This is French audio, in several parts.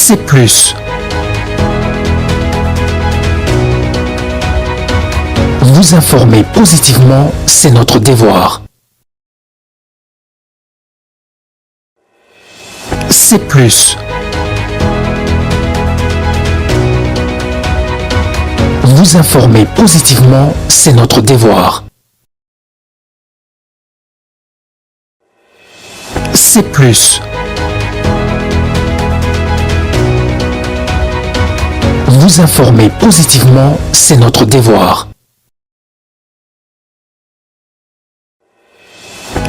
C'est plus. Vous informer positivement, c'est notre devoir. C'est plus. Vous informer positivement, c'est notre devoir. C'est plus. Vous informer positivement, c'est notre devoir.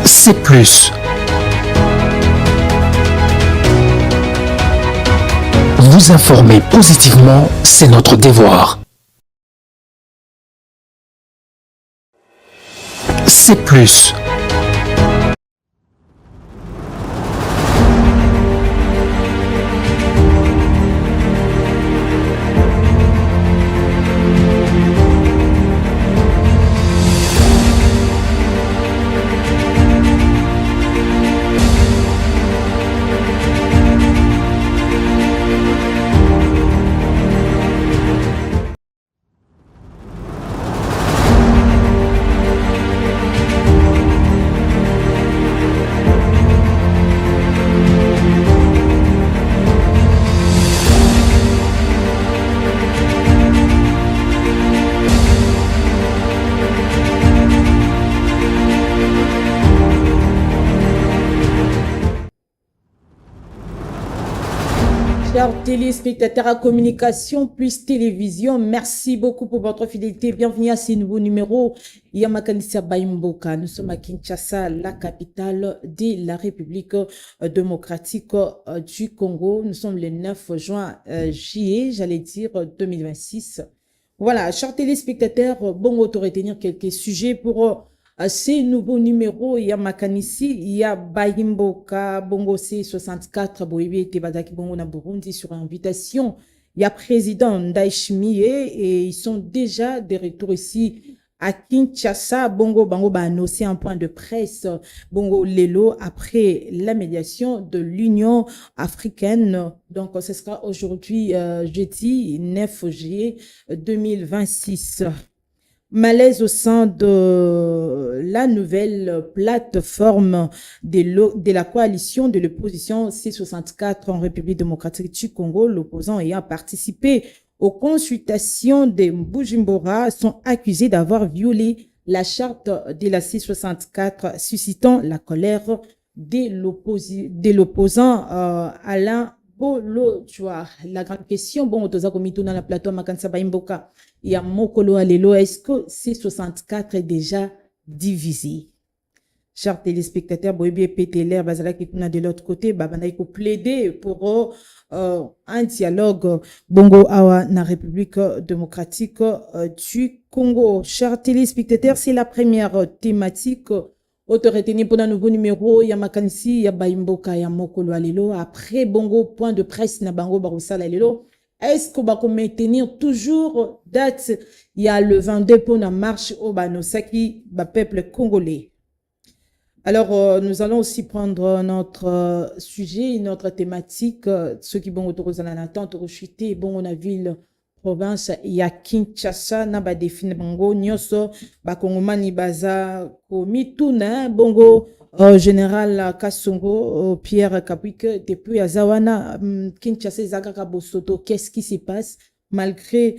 C'est plus. Vous informer positivement, c'est notre devoir. C'est plus. Chers téléspectateurs à Communication plus Télévision, merci beaucoup pour votre fidélité. Bienvenue à ce nouveau numéro. Yamakanisia Baimboka. Nous sommes à Kinshasa, la capitale de la République démocratique du Congo. Nous sommes le 9 juin juillet, j'allais dire 2026. Voilà, chers téléspectateurs, bon, on va retenir quelques sujets pour ces nouveaux numéros. Il y a Makanisi, il y a Bayimboka, Bongo C64, Boibi Tebadaki Bongo na Burundi sur invitation. Il y a président Ndaishimie et ils sont déjà de retour ici à Kinshasa. Bongo Bango a annoncé un point de presse, Bongo Lelo, après la médiation de l'Union africaine. Donc, ce sera aujourd'hui, jeudi 9 juillet 2026. Malaise au sein de la nouvelle plateforme de la coalition de l'opposition C64 en République démocratique du Congo. L'opposant ayant participé aux consultations de Bujumbura sont accusés d'avoir violé la charte de la C64, suscitant la colère de l'opposant Alain Bolo. Tu vois, la grande question, bon, on a dans la plateforme Makanisa Baimboka. Il y a Mokolo Alelo, est-ce que C64 est déjà divisé? Chers téléspectateurs, Boyebi et PTLR, Bazala qui est de l'autre côté, Babana il faut plaider pour un dialogue Bongo Awa na République démocratique du Congo. Chers téléspectateurs, c'est la première thématique. Autorité pour un nouveau numéro, il y a Makanisi, il y a Baimboka, il y a Mokolo Alelo. Après Bongo, point de presse, na Bango Baroussa Alelo. Est-ce qu'on va maintenir toujours date? Il y a le 22 pour la marche au Banosaki, peuple congolais. Alors, nous allons aussi prendre notre sujet, notre thématique, ceux qui vont autour de la attente, rechuter, bon, on a ville, province, il y a Kinshasa, na ba défini bango, nyoso, ba kongomani baza, komi tuna, bongo, général Kassongo, Pierre Kapwike, depuis Azawana, Kinshasa, Zagaka Bosoto, qu'est-ce qui se passe? Malgré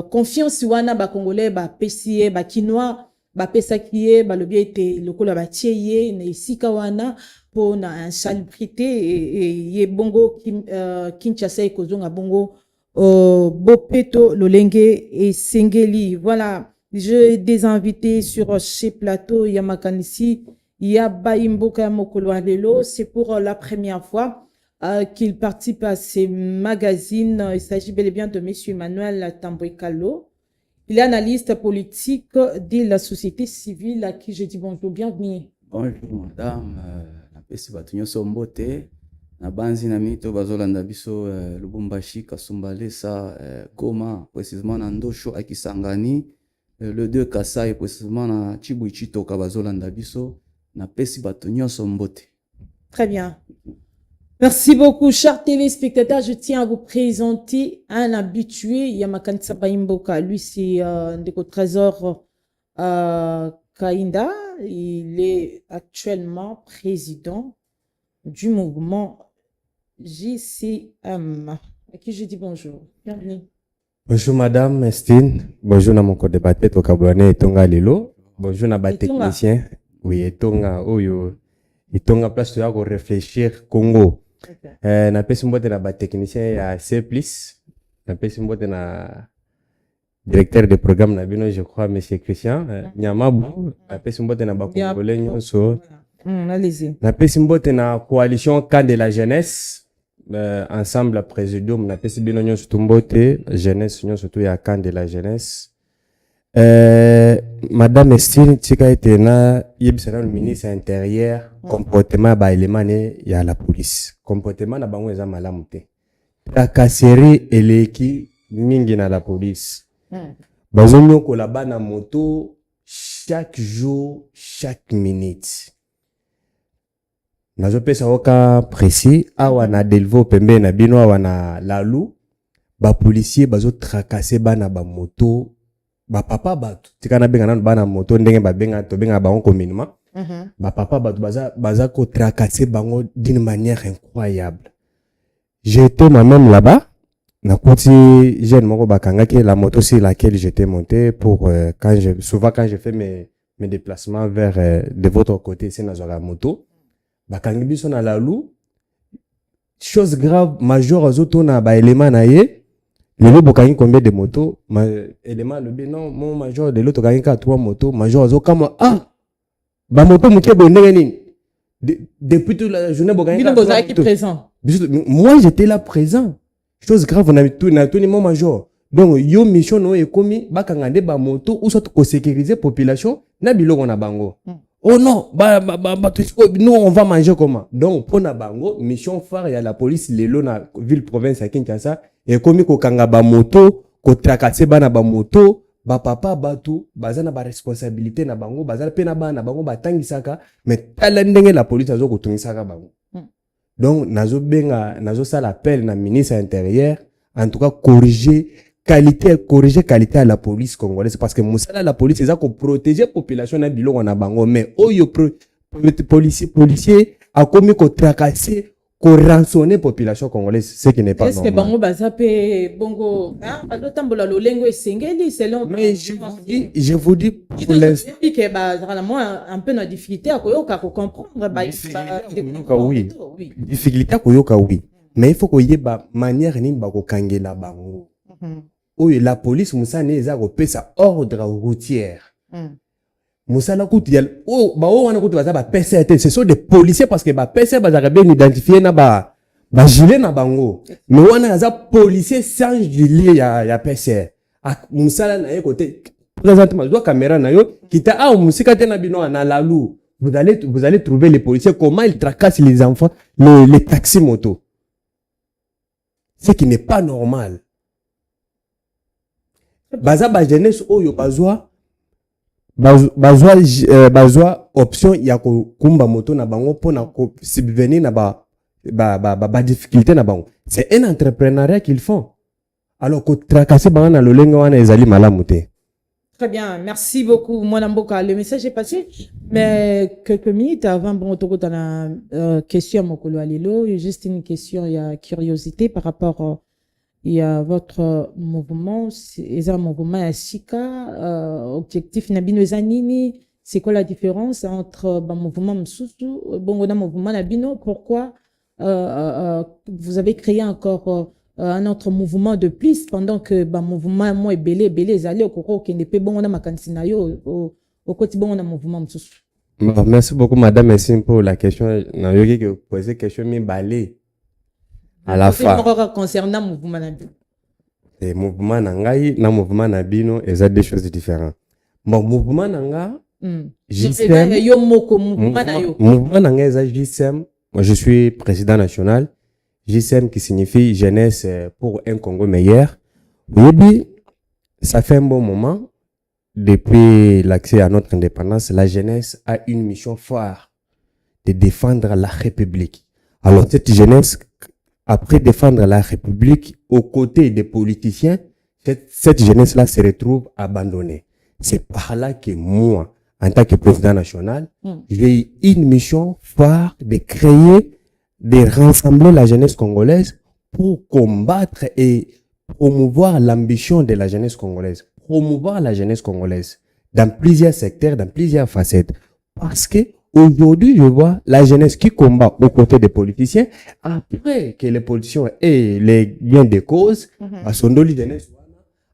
confiance, wana ba Congolais, ba PCA, ba Kinois, ba Pesakie, ba le bien été lokola ba Tieye, na isika wana, pour na insalubrité, et ye bongo, Kinshasa et Kozonga bongo, Bopeto, Lolenge et Sengeli. Voilà, j'ai des invités sur chez plateau, Yamakanisi. Il y a Baimboka Mokolo Alelo, c'est pour la première fois qu'il participe à ces magazines. Il s'agit bel et bien de M. Emmanuel Tamboekalo. Il est analyste politique de la société civile à qui je dis bonjour, bienvenue. Bonjour madame, na pesi batunyo sombote, na banzi na mito bazolanda biso Lubumbashi, Kasumbalesa, Goma, précisément na Ndosho Akisangani, le 2 Kasai, précisément na Chibuichito Kabazolanda biso. Na pesi bato nyonso mbote. Très bien. Merci beaucoup, chers téléspectateurs. Je tiens à vous présenter un habitué, Yamakanisa Baimboka. Lui, c'est Ndeko Trésor Kainda. Il est actuellement président du mouvement JCM. À qui je dis bonjour. Bienvenue. Bonjour Madame Estine, bonjour na mon co-débatteur Tokabouane Etonga Lelo, bonjour na ba technicien, oui Etonga Oyo, Etonga place tu as pour réfléchir Congo. Na pesi mbote na ba technicien ya C+, na pesi mbote na directeur de programme na bino je crois monsieur Christian Nyamabu, na pesi mbote na ba congolais nyonso. Allez-y. Na pesi mbote na coalition Camp de la jeunesse. Ensemble, présidium, na pesi bino nyonso tumbote, jeunesse nyonso tu ya Camp de la jeunesse. Madame Estine, tika ete na yebisana le ministre intérieur, comportement ba elemane ya la police. Comportement na bango eza malamu te. Tracasserie eleki mingi na la police. Bazonyo kolaba na moto chaque jour, chaque minute. Nazo pesa oka précis awa na Delvo pembe na bino awa na Lalu ba policier bazo tracasser bana ba moto ba papa batu tika na benga na bana moto ndenge ba benga to benga ba on communément ba papa batu baza ko tracasser bango d'une manière incroyable. J'étais moi-même là-bas na kuti jeune moko bakanga ke la moto sur laquelle j'étais monté pour quand je fais mes déplacements vers de votre côté c'est na la moto. Bakangi biso na Lalu chose grave major azoto na ba élément na ye lelo bokangi combien de motos élément le non mon major de l'autre kangi ka 3 motos major azokama ba moto muke bondenge nini depuis toute la journée bokangi ka qui présent moi j'étais là présent chose grave on a tout mon major donc yo mission no ekomi bakanga nde ba moto ou soit ko sécuriser population na biloko na bango. Oh non, nous on va manger comment? Donc, pour na bango, mission phare, il y a la police, lelo na ville province à Kinshasa, et comme ko kanga ba moto, ko tracasser ba na ba moto, ba papa batu, bazana ba responsabilité na bango, bazana pe na bango ba tangisaka, mais tala ndenge la police azo ko tungisaka bango. Donc, nazo ça l'appel na ministre intérieur, en tout cas corriger qualité à la police congolaise parce que musala la police c'est ça qu'on protéger population na biloko na bango mais oyo policier a commis ko tracasser ko rançonner population congolaise ce qui n'est pas normal. Est-ce que bango bazape bongo adotambola lolengo esengeli selon mais je vous dis pour l'instant que ba un peu na difficulté à koyoka ko comprendre oui difficulté à koyoka oui mais il faut ko yeba manière nini ba ko kangela bango. Oui, la police musane eza ko pesa ordre routière. Musala kuti yal ba wana kuti baza ba PCT ce sont des policiers parce que ba PC bazaka bien identifier na ba gilet na bango. Mais wana aza policier sans gilet ya PC. Musala na ye côté présentement doit caméra na yo kita musika te na bino na Lalu. Vous allez trouver les policiers comment ils tracassent les enfants les taxis moto. Ce qui n'est pas normal. Baza ba jeunesse oyo bazwa option ya kumba moto na bango pona ko subvenir na ba difficulté na bango. C'est un entrepreneuriat qu'ils font. Alors ko tracasser bango na lolengo wana ezali malamu te. Très bien, merci beaucoup Mwana Mboka. Le message est passé, mais quelques minutes avant bon to dans la question mokolo alilo, juste une question, il y a curiosité par rapport il y a votre mouvement, c'est un mouvement à Sika, objectif Nabino Zanini, c'est quoi la différence entre le mouvement Msusu, bon, mouvement Nabino, pourquoi vous avez créé encore un autre mouvement de plus pendant que le mouvement moi est belé, allez au courant qui n'est pas bon, on a ma cantine au quotidien, on a mouvement Msusu. Merci beaucoup, madame, merci pour la question. Je vais poser question, mais balé. À la fin. Concernant le mouvement Nabino. Le mouvement Nangai, le mouvement Nabino, ils ont des choses différentes. Bon, mouvement Nanga, JCM. Mouvement Nanga, ils ont JCM. Moi, je suis président national. JCM qui signifie Jeunesse pour un Congo meilleur. Oui, ça fait un bon moment. Depuis l'accès à notre indépendance, la jeunesse a une mission phare de défendre la République. Alors, cette jeunesse, après défendre la République aux côtés des politiciens, cette jeunesse-là se retrouve abandonnée. C'est par là que moi, en tant que président national, j'ai eu une mission phare de créer, de rassembler la jeunesse congolaise pour combattre et promouvoir l'ambition de la jeunesse congolaise. Promouvoir la jeunesse congolaise dans plusieurs secteurs, dans plusieurs facettes. Parce que aujourd'hui, je vois la jeunesse qui combat aux côtés des politiciens, après que les politiciens aient les gains de cause, à son doli jeunesse,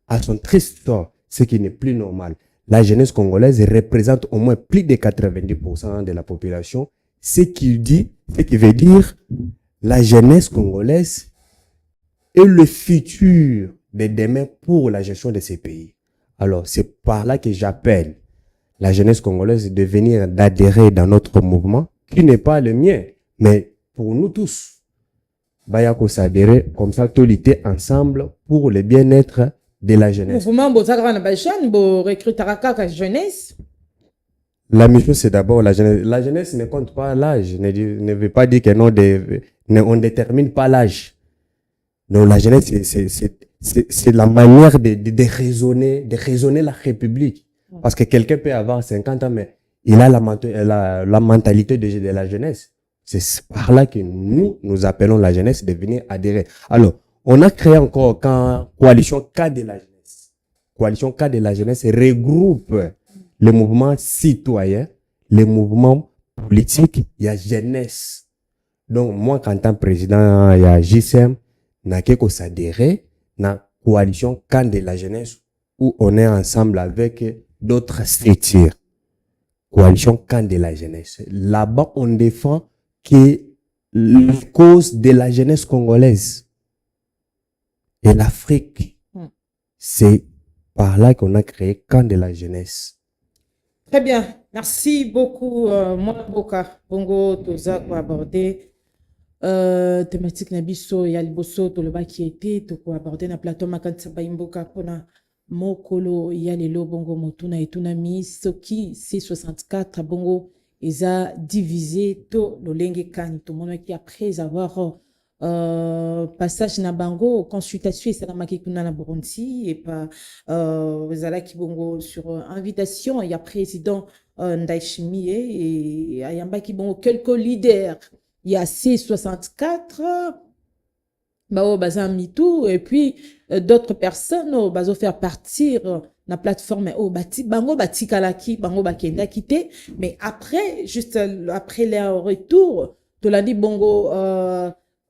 à son triste sort, ce qui n'est plus normal. La jeunesse congolaise représente au moins plus de 90% de la population, ce qui veut dire la jeunesse congolaise est le futur de demain pour la gestion de ces pays. Alors, c'est par là que j'appelle la jeunesse congolaise de venir d'adhérer dans notre mouvement, qui n'est pas le mien, mais pour nous tous. Bayako s'adhérer, comme ça, tout l'été ensemble pour le bien-être de la jeunesse. Mouvement, bo recruter jeunesse. La mission, c'est d'abord la jeunesse. La jeunesse ne compte pas l'âge. Ne veut pas dire que on ne détermine pas l'âge. Donc, la jeunesse, c'est la manière de raisonner la République. Parce que quelqu'un peut avoir 50 ans, mais il a la mentalité de la jeunesse. C'est par là que nous appelons la jeunesse de venir adhérer. Alors, on a créé encore Coalition K de la jeunesse. Coalition K de la jeunesse regroupe les mouvements citoyens, les mouvements politiques, il y a jeunesse. Donc, moi, en tant que président, il y a JCM, n'a qu'à s'adhérer na coalition K de la jeunesse où on est ensemble avec d'autres structures. Coalition K de la jeunesse. Là-bas, on défend que la cause de la jeunesse congolaise et l'Afrique. C'est par là qu'on a créé K de la jeunesse. Très bien. Merci beaucoup, Mwana Mboka. Bongo, Toza, pour aborder thématique na biso ya liboso toloba qui était to aborder na plateau Makanisa Baimboka pona mokolo ya lelo bongo motuna etuna mi soki C64 bongo eza divisé to lolenge kani to mona qui après avoir passage na bango consultation et ça na kuna na Burundi et pas zala ki bongo sur invitation il y a président Ndayishimiye et ayamba ki bongo quelques leaders. Il y a C64, bao bazan mitou, et puis d'autres personnes bazo faire partir la plateforme bango batikalaki bango bakenda quitté, mais après juste après leur retour to la dit bongo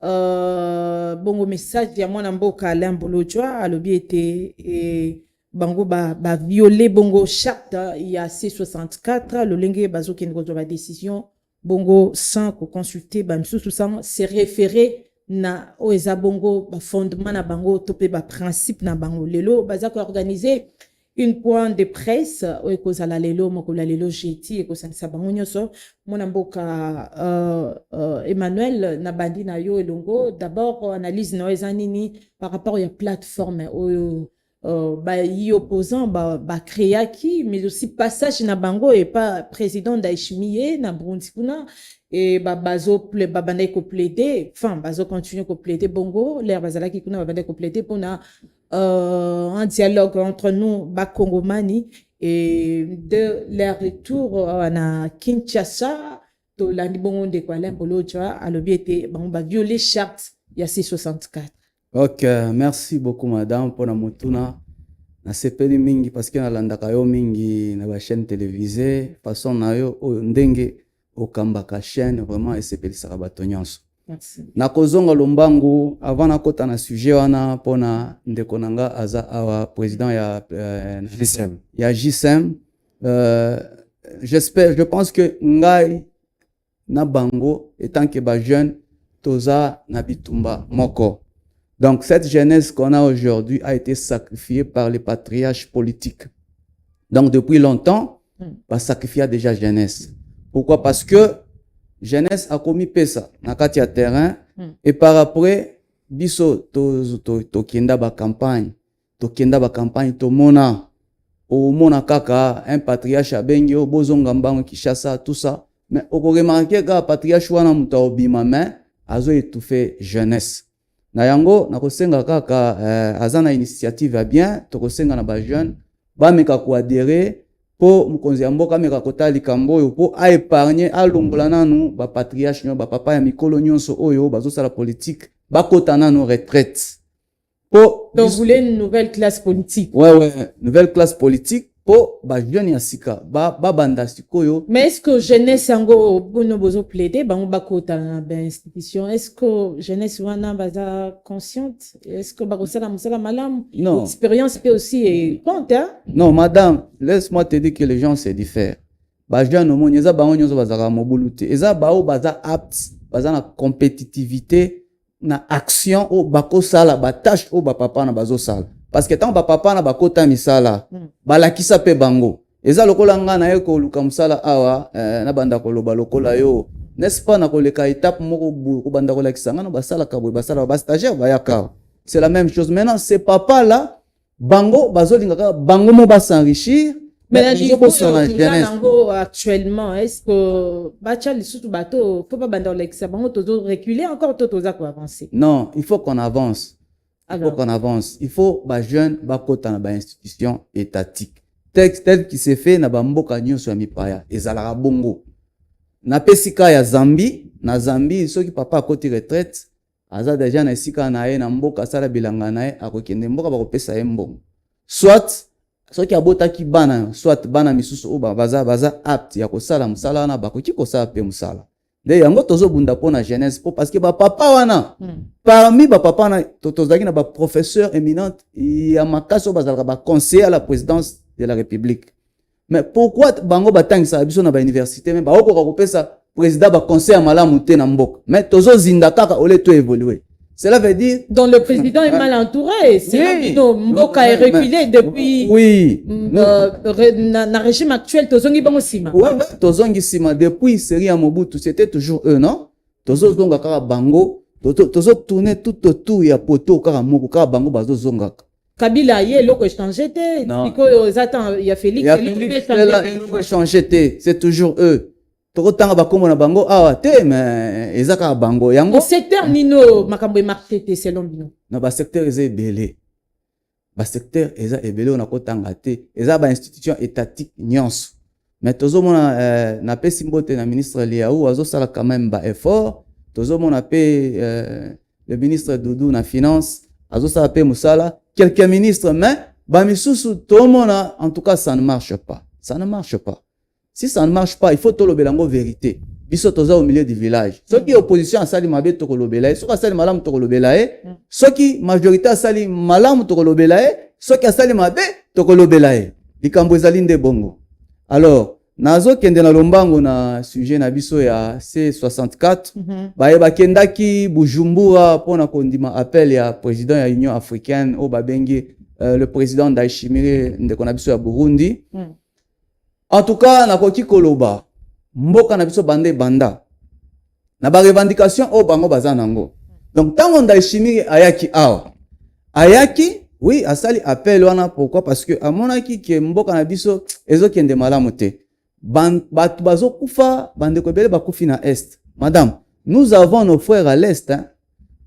bongo message ya mwana mboka Alain Bolojwa alobi était et bango ba violer bongo charte il y a C64 le lenge bazo kendo ba décision bongo sans consulter bamsusu sans se référer na oeza bongo ba fondement na bango topé ba principe na bango lelo baza ko organiser une point de presse oekozala lelo mokola lelo jeudi ekosanisa bango nyoso mona mboka Emmanuel na bandi na yo elongo d'abord analyse na oeza nini par rapport à plateforme y opposant créaki mais aussi passage na bango et pas président Ndayishimiye na Burundi kuna et bazo babanda ko plaider enfin bazo continuer ko plaider bongo l'air bazala ki kuna babanda ko plaider pour na un dialogue entre nous Congomani et de leur retour na Kinshasa to landi bongo de kwa Alain Bolojwa alobi ete ba violer charte ya C64. Ok, merci beaucoup madame pour la motuna. Na sepeli mingi parce que na landaka yo mingi na ba chaîne télévisée façon na yo ndenge okambaka chaîne vraiment esepelisaka bato nyonso. Merci. Na kozonga lombangu avant na kota na sujet wana pona ndeko nanga aza awa président ya JSM. Ya JSM j'espère je pense que ngai na bango étant que ba jeune toza na bitumba moko. Donc, cette jeunesse qu'on a aujourd'hui a été sacrifiée par les patriarches politiques. Donc, depuis longtemps, on sacrifie déjà jeunesse. Pourquoi? Parce que jeunesse a commis pesa na kati ya terrain et par après, biso to kenda ba campagne, to mona kaka un patriarche abengi o bozonga mbango Kinshasa tout ça. Mais au remarquer que patriarche wana muta obima mais azo étouffer jeunesse. Na yango nakosenga kaka azana initiative ya bien tokosenga na ba jeune ba meka ko adhérer po mukonzi ya mboka meka kotala likambo oyo po a épargner alongola nanu ba patriarche nyo ba papa ya mikolo nyonso oyo bazosala politique bakota nanu retraite. Po Donc vous voulez une nouvelle classe politique. Ouais, nouvelle classe politique po ba jeune ya sika ba banda sikoyo. Mais est-ce que jeunesse yango bono bozo plaider bango bakota na ba institution? Est-ce que jeunesse wana baza consciente? Est-ce que bakosala musala malam? Non. L'expérience peut aussi compte hein? Non, madame, laisse-moi te dire que les gens se diffèrent. Ba jeune omoni eza bango nyonso bazaka mobuluté. Eza bao baza apte, baza na compétitivité na action o bakosala ba tâche o ba papa na bazosala. Parce que tant ba papa na bakota misala, balakisa pe bango. Eza lokola nga na yeko luka musala awa na banda koloba lokola yo. N'est-ce pas na koleka étape moko bu ko banda kolakisa nga na basala kabwe basala ba stagiaire ba yaka. C'est la même chose. Maintenant ces papa là bango bazolinga bango mo ba s'enrichir. Mais actuellement, est-ce que Bachal surtout bateau, faut pas banda kolakisa bango tozo reculer encore toza ko avancer? Non, il faut qu'on avance. Il faut ba jeune ba kota na ba institution étatique. Tel qui s'est fait na ba mboka nyonso ya mipaya ezalaka bongo. Na pesika ya Zambie, na Zambie soki papa akoti retraite, aza déjà na esika na ye na mboka sala bilanga na ye akokende mboka bakopesa ye mbongo. Soit soki abotaki bana, soit bana misusu o baza apte ya kosala musala na bakoki kosala pe musala. De yango tozo bunda pona jeunesse po parce que ba papa wana parmi ba papa na tozaki na ba professeur éminent ya makaso bazalaka ba conseiller à la présidence de la République. Mais pourquoi bango batangisa biso na ba université même ba okoka kopesa président ba conseiller malamu te na mboka. Mais tozo zinda kaka ole to évoluer. Cela veut dire donc le président est mal entouré, c'est mboka est reculé depuis na régime actuel tozongi bango sima. Ouais, tozongi sima depuis série ya Mobutu, c'était toujours eux non? Tozo zonga kaka bango, tozo tourner tout autour ya poto kaka moko kaka bango bazo zonga. Kabila ye loko changer te, piko zatan ya Félix loko changer te, c'est toujours eux. Toko tanga bakombo na bango awa te mais ezaka bango yango. Le secteur nino makambo e marqué selon bino. Na ba secteur eza ebele. Ba secteur eza ebele na kotanga te. Eza ba institution étatique nyonso. Mais tozo mona na pesi mbote na ministre Liaou azo sala quand même ba effort. Tozo mona pe le ministre Doudou na finance azo sala pe musala. Quelques ministres mais ba misusu to mona en tout cas ça ne marche pas. Ça ne marche pas. Si ça ne marche pas, il faut tolobelango vérité. Biso toza au milieu du village. Ceux qui opposition a sali mabe tokolobelaye, ceux qui sali malam tokolobelaye, ceux qui majorité a sali malam tokolobelaye, ceux qui a sali mabe tokolobelaye. Likambo ezali nde bongo. Alors, nazo kende na lombango na sujet na biso ya C64, baye bakendaki Bujumbura pona kondima appel ya président ya Union africaine o babengi le président Ndayishimiye ndeko na biso ya Burundi. En tout cas, na koki koloba, mboka na biso bande banda. Na ba revendication o bango bazanango. Donc tango Ndayishimiye ayaki awa. Ayaki, oui, asali appel wana pourquoi? Parce que amonaki ke mboka na biso ezokende malamu te. Batu bazo kufa, bande ko bele bakufi na est. Madame, nous avons nos frères à l'est, hein.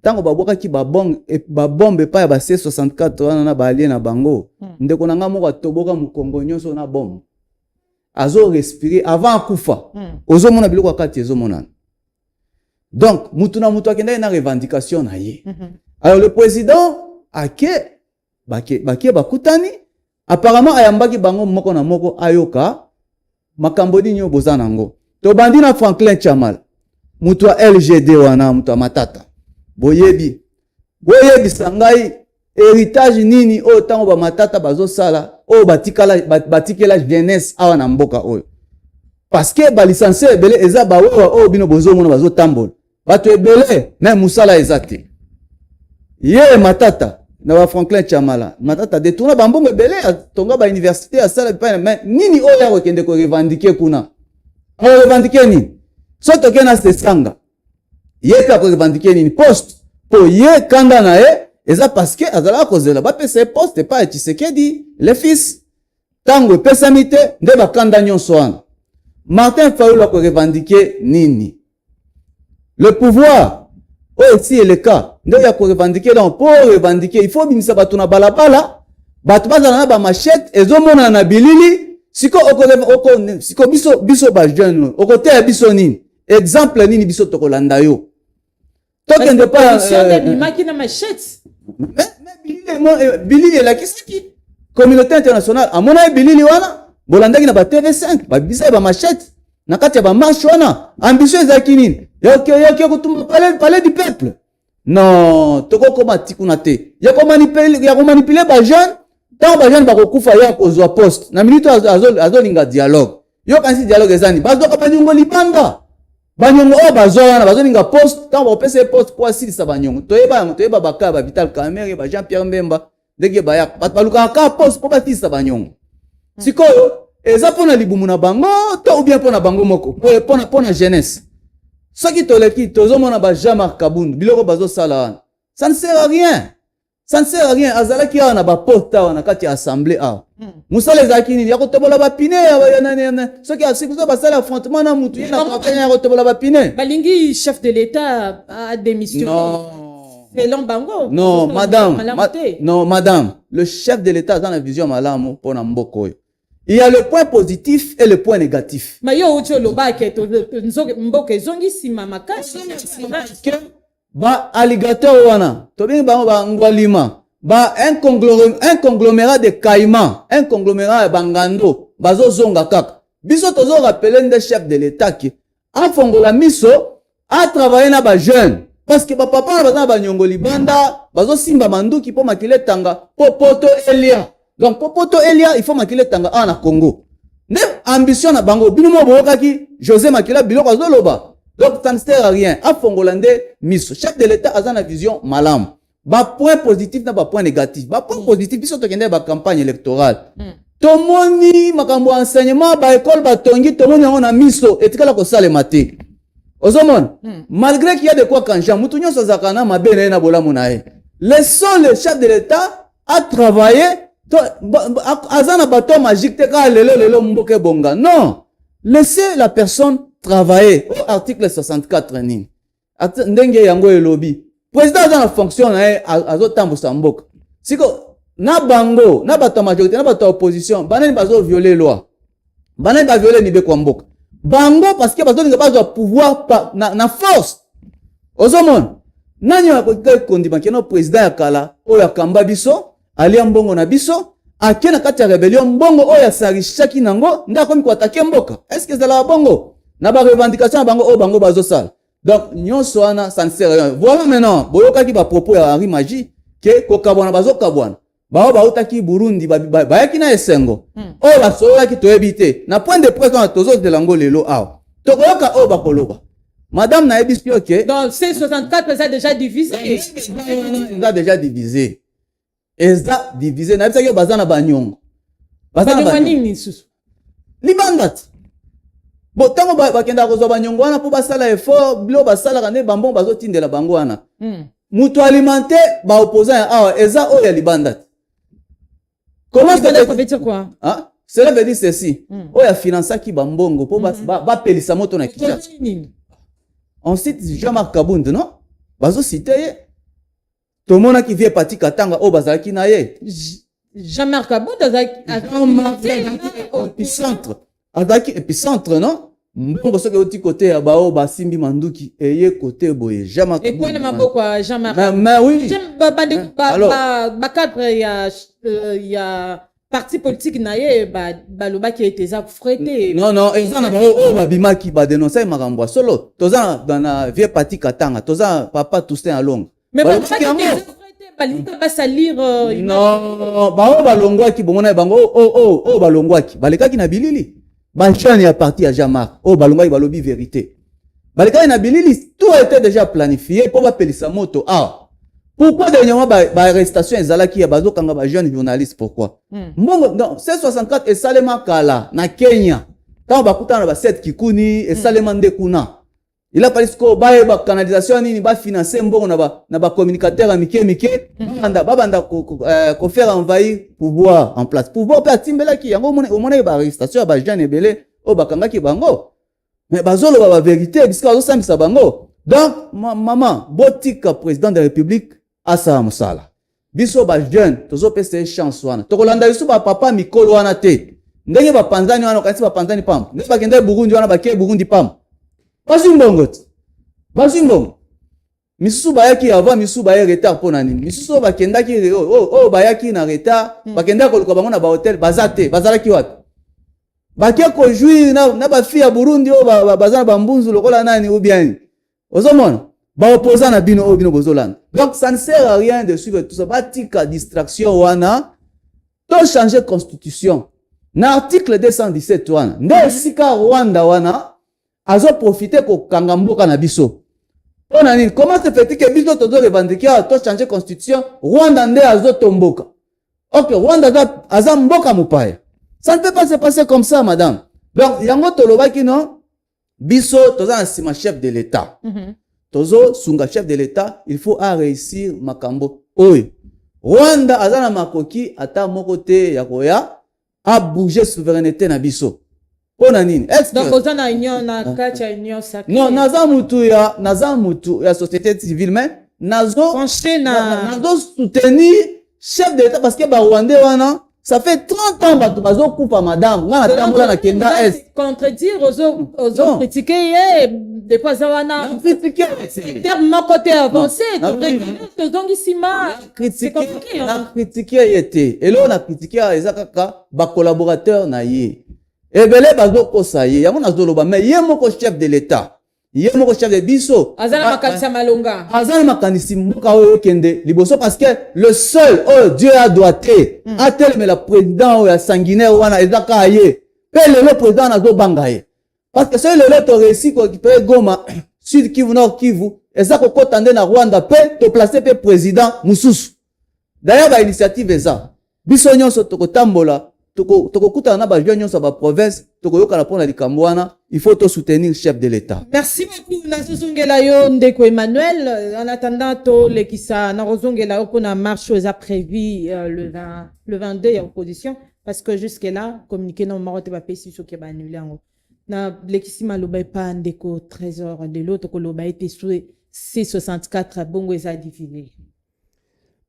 Tango baboka ki ba bombe pa ya ba C64 wana na ba alien na bango. Ndeko nanga moko toboka mukongo nyonso na bombe. Azo respirer avant kufa. Ozo mona biloko akati ezo mona. Donc, mutuna mutu akenda na revendication na ye. Alors le président ake bakutani apparemment ayambaki bango moko na moko ayoka makambo nyo bozana ngo. To bandi na Franklin Chamal. Mutu wa LGD wana mutu wa Matata. Boyebi sangai héritage nini o tango ba Matata bazo sala o batikela jeunesse awa na mboka oyo. Parce que ba licencié ebele eza ba o bino bozo mona bazo tambola. Bato ebele même musala ezate. Ye Matata na ba Franklin Chamala. Matata détourna ba mbongo ebele tonga ba université ya sala pa mais nini o ya kokende ko revendiquer kuna. O revendiquer nini? Soto kena se sanga. Ye ka ko revendiquer nini poste po ye kanda na ye. Et ça parce que azala kozela ba pese poste pa Tshisekedi le fils tango pesamite nde bakanda nyonso wana. Martin Fayulu ko revendiquer nini? Le pouvoir oyo si le cas nde ya ko revendiquer donc pour revendiquer il faut bimisa bato na balabala bato bazala na ba machette ezomona na bilili siko siko biso ba jeune okoteya biso nini exemple nini biso tokolanda yo tokende pa bimaki na machette mais bilili elakisaki communauté internationale amona bilili wana bolandaki na ba TV5 babisa ba machette na kati ya ba marche wana ambition ezaki nini yoki kutumba palais du peuple non tokokoma tikuna te ya komanipuler ba jeune tant ba jeune bakokufa ya kozwa poste na minute azolinga dialogue yo kanisi dialogue ezani bazoka banyongo libanda banyongo o bazwa wana bazolinga poste tant bapesa poste po asilisa banyongo toyeba baka ba Vital Kamerhe ba Jean Pierre Mbemba ndenge baya baluka ka poste po basilisa banyongo sikoyo eza pona libumu na bango to ou bien pona bango moko pona jeunesse soki toleki tozomona ba Jean-Marc Kabundu biloko bazosala wana ça ne sert à rien. Ça ne sert à rien. Azalaki awa na ba porta wana kati ya assemblée awa. Musala ezalaki nini ya kotobola ba pine soki asikuzo basala affrontement na mutu yena kokanya ya kotobola ba pine. Balingi chef de l'État a démissionné. Non. Selon Bango. Non, madame. Le chef de l'État a dans la vision malamu pona mboko yo. Il y a le point positif et le point négatif. Mais yo ucho lobake to mboko zongi sima makasi. Ba alligator wana to bien ba ngwalima ba un conglomérat de caïmans, un conglomérat ya bangando bazo zonga kaka biso tozo rappeler nde chef de l'état qui a fongola miso a travailler na ba jeune parce que ba papa na baza ba nyongo libanda bazo simba manduki po makile tanga popoto elia donc popoto elia il faut makile tanga na Congo ne ambition na bango bino mo boyokaki José Makila biloko azoloba. Donc, ça ne sert à rien. A Fongolande, miso. Chef de l'État a une vision malam. Ba point positif, na ba point négatif. Ba point positif, biso to kende ba campagne électorale. Tomoni, makambo enseignement, ba école, ba tongi, tomoni on a miso. Et tika la ko sale mate. Ozomon, malgré qu'il y a de quoi kanjan, mutunyo sa zakana, ma bene na bola munae. Laissons le chef de l'État à travailler. Azana bateau magique, te ka lelo mboke bonga. Non. Laissez la personne travailler. Article 64 nini. Ndenge yango elobi. Président dans la fonction na azotambo samboka. Siko na bango, na bato majorité, na bato opposition, banani bazo violer loi. Banani ba violer nibe kwa mboka. Bango parce que bazo ninga bazo pouvoir na force. Ozomon. Nani wa kondima keno président ya kala oya kamba biso, ali mbongo na biso. Akena kati ya rebellion mbongo oya sarishaki nango ndako mi ko attaquer mboka. Est-ce que c'est la bongo? Na ba revendication na bango bango bazo sala. Donc nyonso wana ça ne sert à rien. Voilà maintenant boyoka ki ba propos ya Henri Magie ke ko kabwana bazo kabwana. Ba utaki Burundi ba yaki na esengo. Ba sola ki toyebite. Na point de presse na tozo de lango lelo aw. Tokoyoka ba koloba. Madame na ebisi OK. Donc C64 ça déjà divisé. Il a déjà divisé. Eza divisé na bisaki bazana banyongo. Bazana nini susu? Libandat. Bo tango bakenda kozwa banyongo wana po basala effort bilo basala kane bambon bazotindela bango wana. Mutu alimenté ba opposant awa eza oya libandat. Comment ça veut dire quoi? Hein? Cela veut dire ceci. Oya finança ki bambongo po ba pelisa moto na Kinshasa. On cite Jean-Marc Kabundu, non? Bazo citer tout le monde qui vient partir Katanga au bazalaki na ye. Jean-Marc Kabundu épicentre. Azaki épicentre non? Mbongo soki oti côté ya bao basimbi manduki eye côté boye Jean-Marc Kabundu. Et quoi maboko Jean-Marc? Mais oui. Ba cadre il y a parti politique na ye ba loba qui était ça frété. Non, ezana ba bimaki ba dénoncer makambo solo. Toza dans la vieille partie Katanga, toza papa Toussaint Alonga. Mais pas pas salir non balongwaki bomona bango balongwaki balekaki na bilili banchani ya parti ya Jean-Marc balongwaki balobi vérité balekaki na bilili tout était déjà planifié pour bapelisa moto pourquoi dernièrement ba arrestation ezalaki ya bazokanga ba jeune journaliste pourquoi mbongo non C64 et Salema kala na Kenya quand bakutana ba 7 kikuni et Salema ndekuna. Il a fallu que ba canalisation nini ba financer mbongo na ba communicateur a mike babanda ko faire envahir pouvoir en place pouvoir pe atimbela ki yango mona ba arrestation ba jeune ebele bakanga ki bango mais bazolo ba vérité biska zo sambisa bango Donc, maman, botika président de la République, asa musala. Biso ba jeune, tozo pese chance wana. Tokolanda biso ba papa mikolo wana te. Ndenge ba panzani wana kasi ba panzani pam. Ndenge ba kende Burundi wana ba ke Burundi pam. Basumbongo. Basumbongo. Misusu bayaki avant misusu baye retard pona nini. Misusu ba kendaki bayaki na retard, ba kenda ko luka bango na ba hotel bazate, bazalaki wapi. Ba ke ko jouir na ba fille ya Burundi bazana ba mbunzu lokola nani ou bien. Ozomona. Ba opposant na bino bino bozolanda. Donc ça ne sert à rien de suivre tout ça. Batika distraction wana. To changer constitution. Na article 217 wana. Nde sika Rwanda wana azo profiter ko kangamboka na biso. Pona nini? Comment se fait-il que biso tozo revendiquer to changer constitution? Rwanda nde azo tomboka. OK, Rwanda aza mboka mupaya. Ça ne peut pas se passer comme ça, madame. Donc yango tolobaki non? Biso toza na sima chef de l'État. Tozo sunga chef de l'État, il faut réussir makambo. Oye, Rwanda azana makoki ata moko te ya koya a bouger souveraineté na biso. Pona nini? Donc ozana union na kacha union sacrée. Non, naza mutu ya société civile mais nazo soutenir chef de l'État parce que ba Rwandais wana ça fait 30 ans que bazo coupa madame. Nga na tambola na kenda est. Contredire aux critiquer de pas wana. Critiquer. Terme mon côté avancé. Donc ici critiquer yete. Et là on a critiqué ezakaka ba collaborateur na ye. Ebele bazo kosa ye. Yango nazoloba mais ye moko chef de l'État. Ye moko chef de biso. Azana makanisa malonga. Azana makanisi mboka oyo kende liboso parce que le seul Dieu a doité. A tel mais le président ya sanguinaire wana ezaka ye. Pe le président nazo banga ye. Parce que c'est le to réussi ko récupérer Goma, Sud Kivu, Nord Kivu, ezako kotande na Rwanda pe to placer pe président mususu. D'ailleurs ba initiative eza. Biso nyonso tokotambola tokokuta na ba jeune nyonso ba province tokoyoka na pona likambo wana. Il faut to soutenir le chef de l'État. Merci beaucoup. Nazozongela yo ndeko Emmanuel. En attendant to lekisa na rozongela yo pona marche aux prévu le 22 ya opposition parce que jusque là communiquer non marote ba pesi so ke ba annuler ngo. Na lekisi maloba pa ndeko trésor de l'autre ko loba été sous C64 bongo eza diffusé.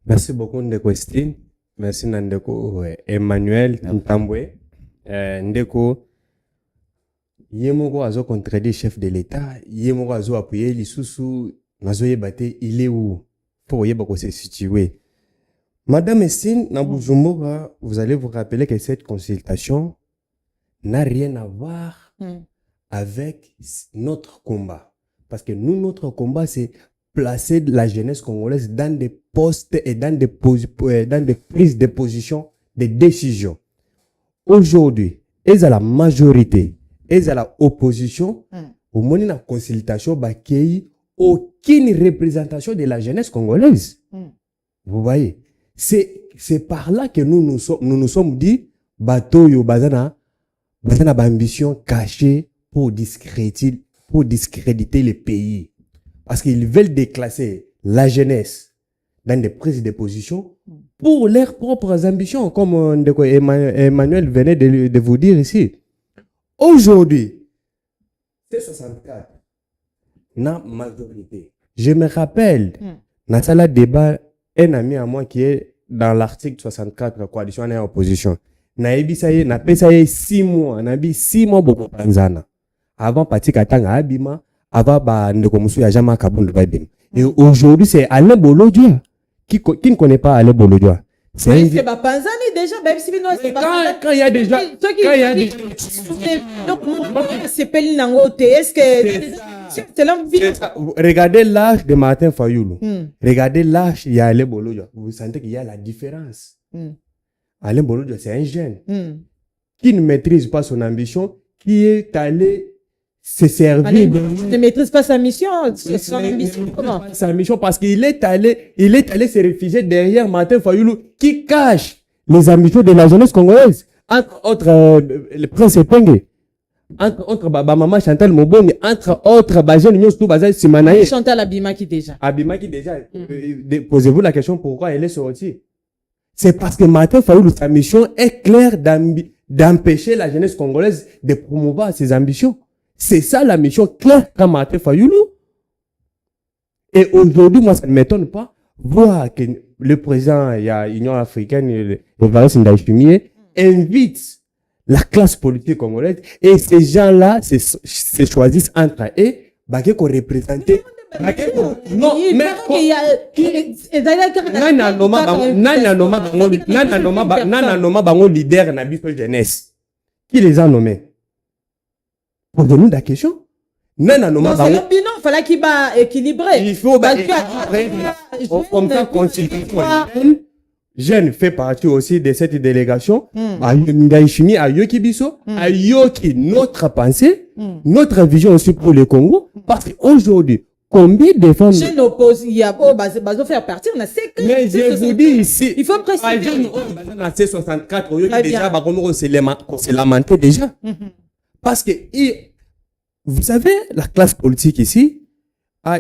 Merci beaucoup ndeko Estine. Merci ndeko Emmanuel Ntambwe. Ndeko Yemoko azo contredire chef de l'État, Yemoko azo appuyer lisusu, nazo yebate, il est où? Pour yebako se situer. Madame Estine, na Bujumbura, vous allez vous rappeler que cette consultation n'a rien à voir avec notre combat. Parce que nous, notre combat, c'est placer la jeunesse congolaise dans des postes et dans des prises de position, de décisions. Aujourd'hui, ils ont la majorité. Et à la opposition, au moment de la consultation, il aucune représentation de la jeunesse congolaise. Vous voyez, c'est par là que nous nous sommes dit, bateau yo bazana ambition cachée pour discréditer le pays. Parce qu'ils veulent déclasser la jeunesse dans des prises de position pour leurs propres ambitions, comme Emmanuel venait de vous dire ici. Aujourd'hui, c'est 64. Na majorité. Je me rappelle, dans ce débat, un ami à moi qui est dans l'article 64, coalition en opposition. Na ebisaye, na pesaye 6 mois, na bi 6 mois beaucoup panzana. Avant parti katanga abima, avant ba ndeko musu ya jama kabundu babim. Et aujourd'hui, c'est Alain Bolodia. Qui ne connaît pas Alain Bolodia? C'est pas Panzani déjà, même si quand il y a déjà, donc c'est Pelinango, est-ce que c'est l'homme vite? Regardez l'âge de Martin Fayoulou. Regardez l'âge, il y a Alain Bolodia. Vous sentez qu'il y a la différence. Alain Bolodia, c'est un jeune qui ne maîtrise pas son ambition, qui est allé se servir. Ne maîtrise pas sa mission, son ambition. Comment? Sa mission parce qu'il est allé se réfugier derrière Martin Fayoulou qui cache les ambitions de la jeunesse congolaise. Entre autres, le prince Epenge. Entre autres, maman Chantal Moboni. Entre autres, jeune Nyos tout bazar Simanaye. Chantal Abimaki déjà. Posez-vous la question pourquoi elle est sortie. C'est parce que Martin Fayoulou, sa mission est claire d'empêcher la jeunesse congolaise de promouvoir ses ambitions. C'est ça la mission claire qu'a Martin Fayoulou. Et aujourd'hui, moi, ça ne m'étonne pas voir que le président, il y a l'Union africaine, Evariste Ndayishimiye, invite la classe politique congolaise et ces gens-là se choisissent entre eux, qu'on représenter. Non, mais leader na biso jeunesse. Qui les a nommés? Posez-nous la question. Non, il fallait qu'il va équilibrer. Il faut équilibrer. Comme ça, constitution. Jeune fait partie aussi de cette délégation. Ndayishimiye a yoki biso, a yoki notre pensée, notre vision aussi pour le Congo. Parce qu'aujourd'hui, combien de femmes... Jeune oppose, il y a faire partir, on sait que... Mais je vous dis ici... Il faut préciser. Dans la C64, déjà, on s'est lamenté déjà. Parce que, vous savez, la classe politique ici a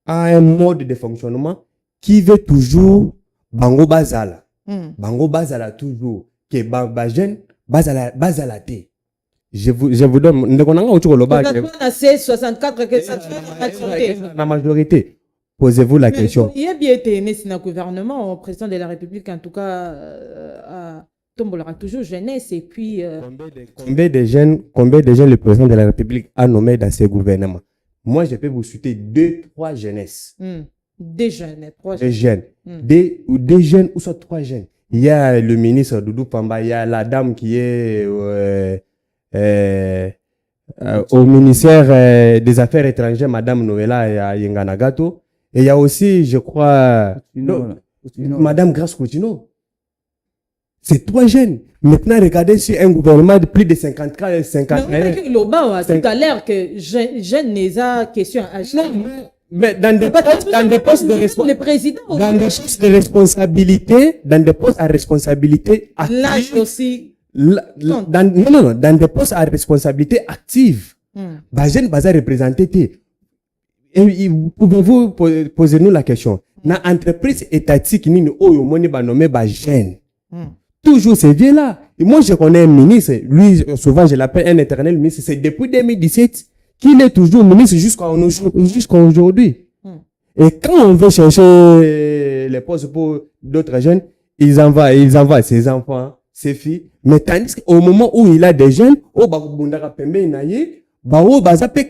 un mode de fonctionnement qui veut toujours bango bazala. Bango bazala toujours. Que jeune bazala te. Je vous donne. La majorité. Posez-vous la question. Il y a bien été né dans le gouvernement, au président de la République, en tout cas, tombolera toujours jeunesse et puis. Combien de jeunes le président de la République a nommé dans ses gouvernements? Moi, je peux vous citer 2-3 jeunesses. Des jeunes, 3 jeunes. Des jeunes. Des jeunes ou soit 3 jeunes. Il y a le ministre Doudou Pamba, il y a la dame qui est au ministère des Affaires étrangères, Madame Noëlla Yenganagato. Et il y a aussi, je crois, Madame Grace Coutinho. C'est 3 jeunes. Maintenant, regardez sur un gouvernement de plus de 50 ans. Tout à l'heure que jeune n'est pas question à mais dans des postes de responsabilité, dans des postes à responsabilité active. L'âge aussi. Dans des postes à responsabilité active. Jeune baza représenté. Et pouvez-vous poser-nous la question? Dans l'entreprise étatique, nous avons nommé jeune. Toujours ces vieux-là. Et moi, je connais un ministre, lui, souvent, je l'appelle un éternel ministre. C'est depuis 2017 qu'il est toujours ministre jusqu'à aujourd'hui. Et quand on veut chercher les postes pour d'autres jeunes, ils envoient ses enfants, ses filles. Mais tandis qu'au moment où il a des jeunes,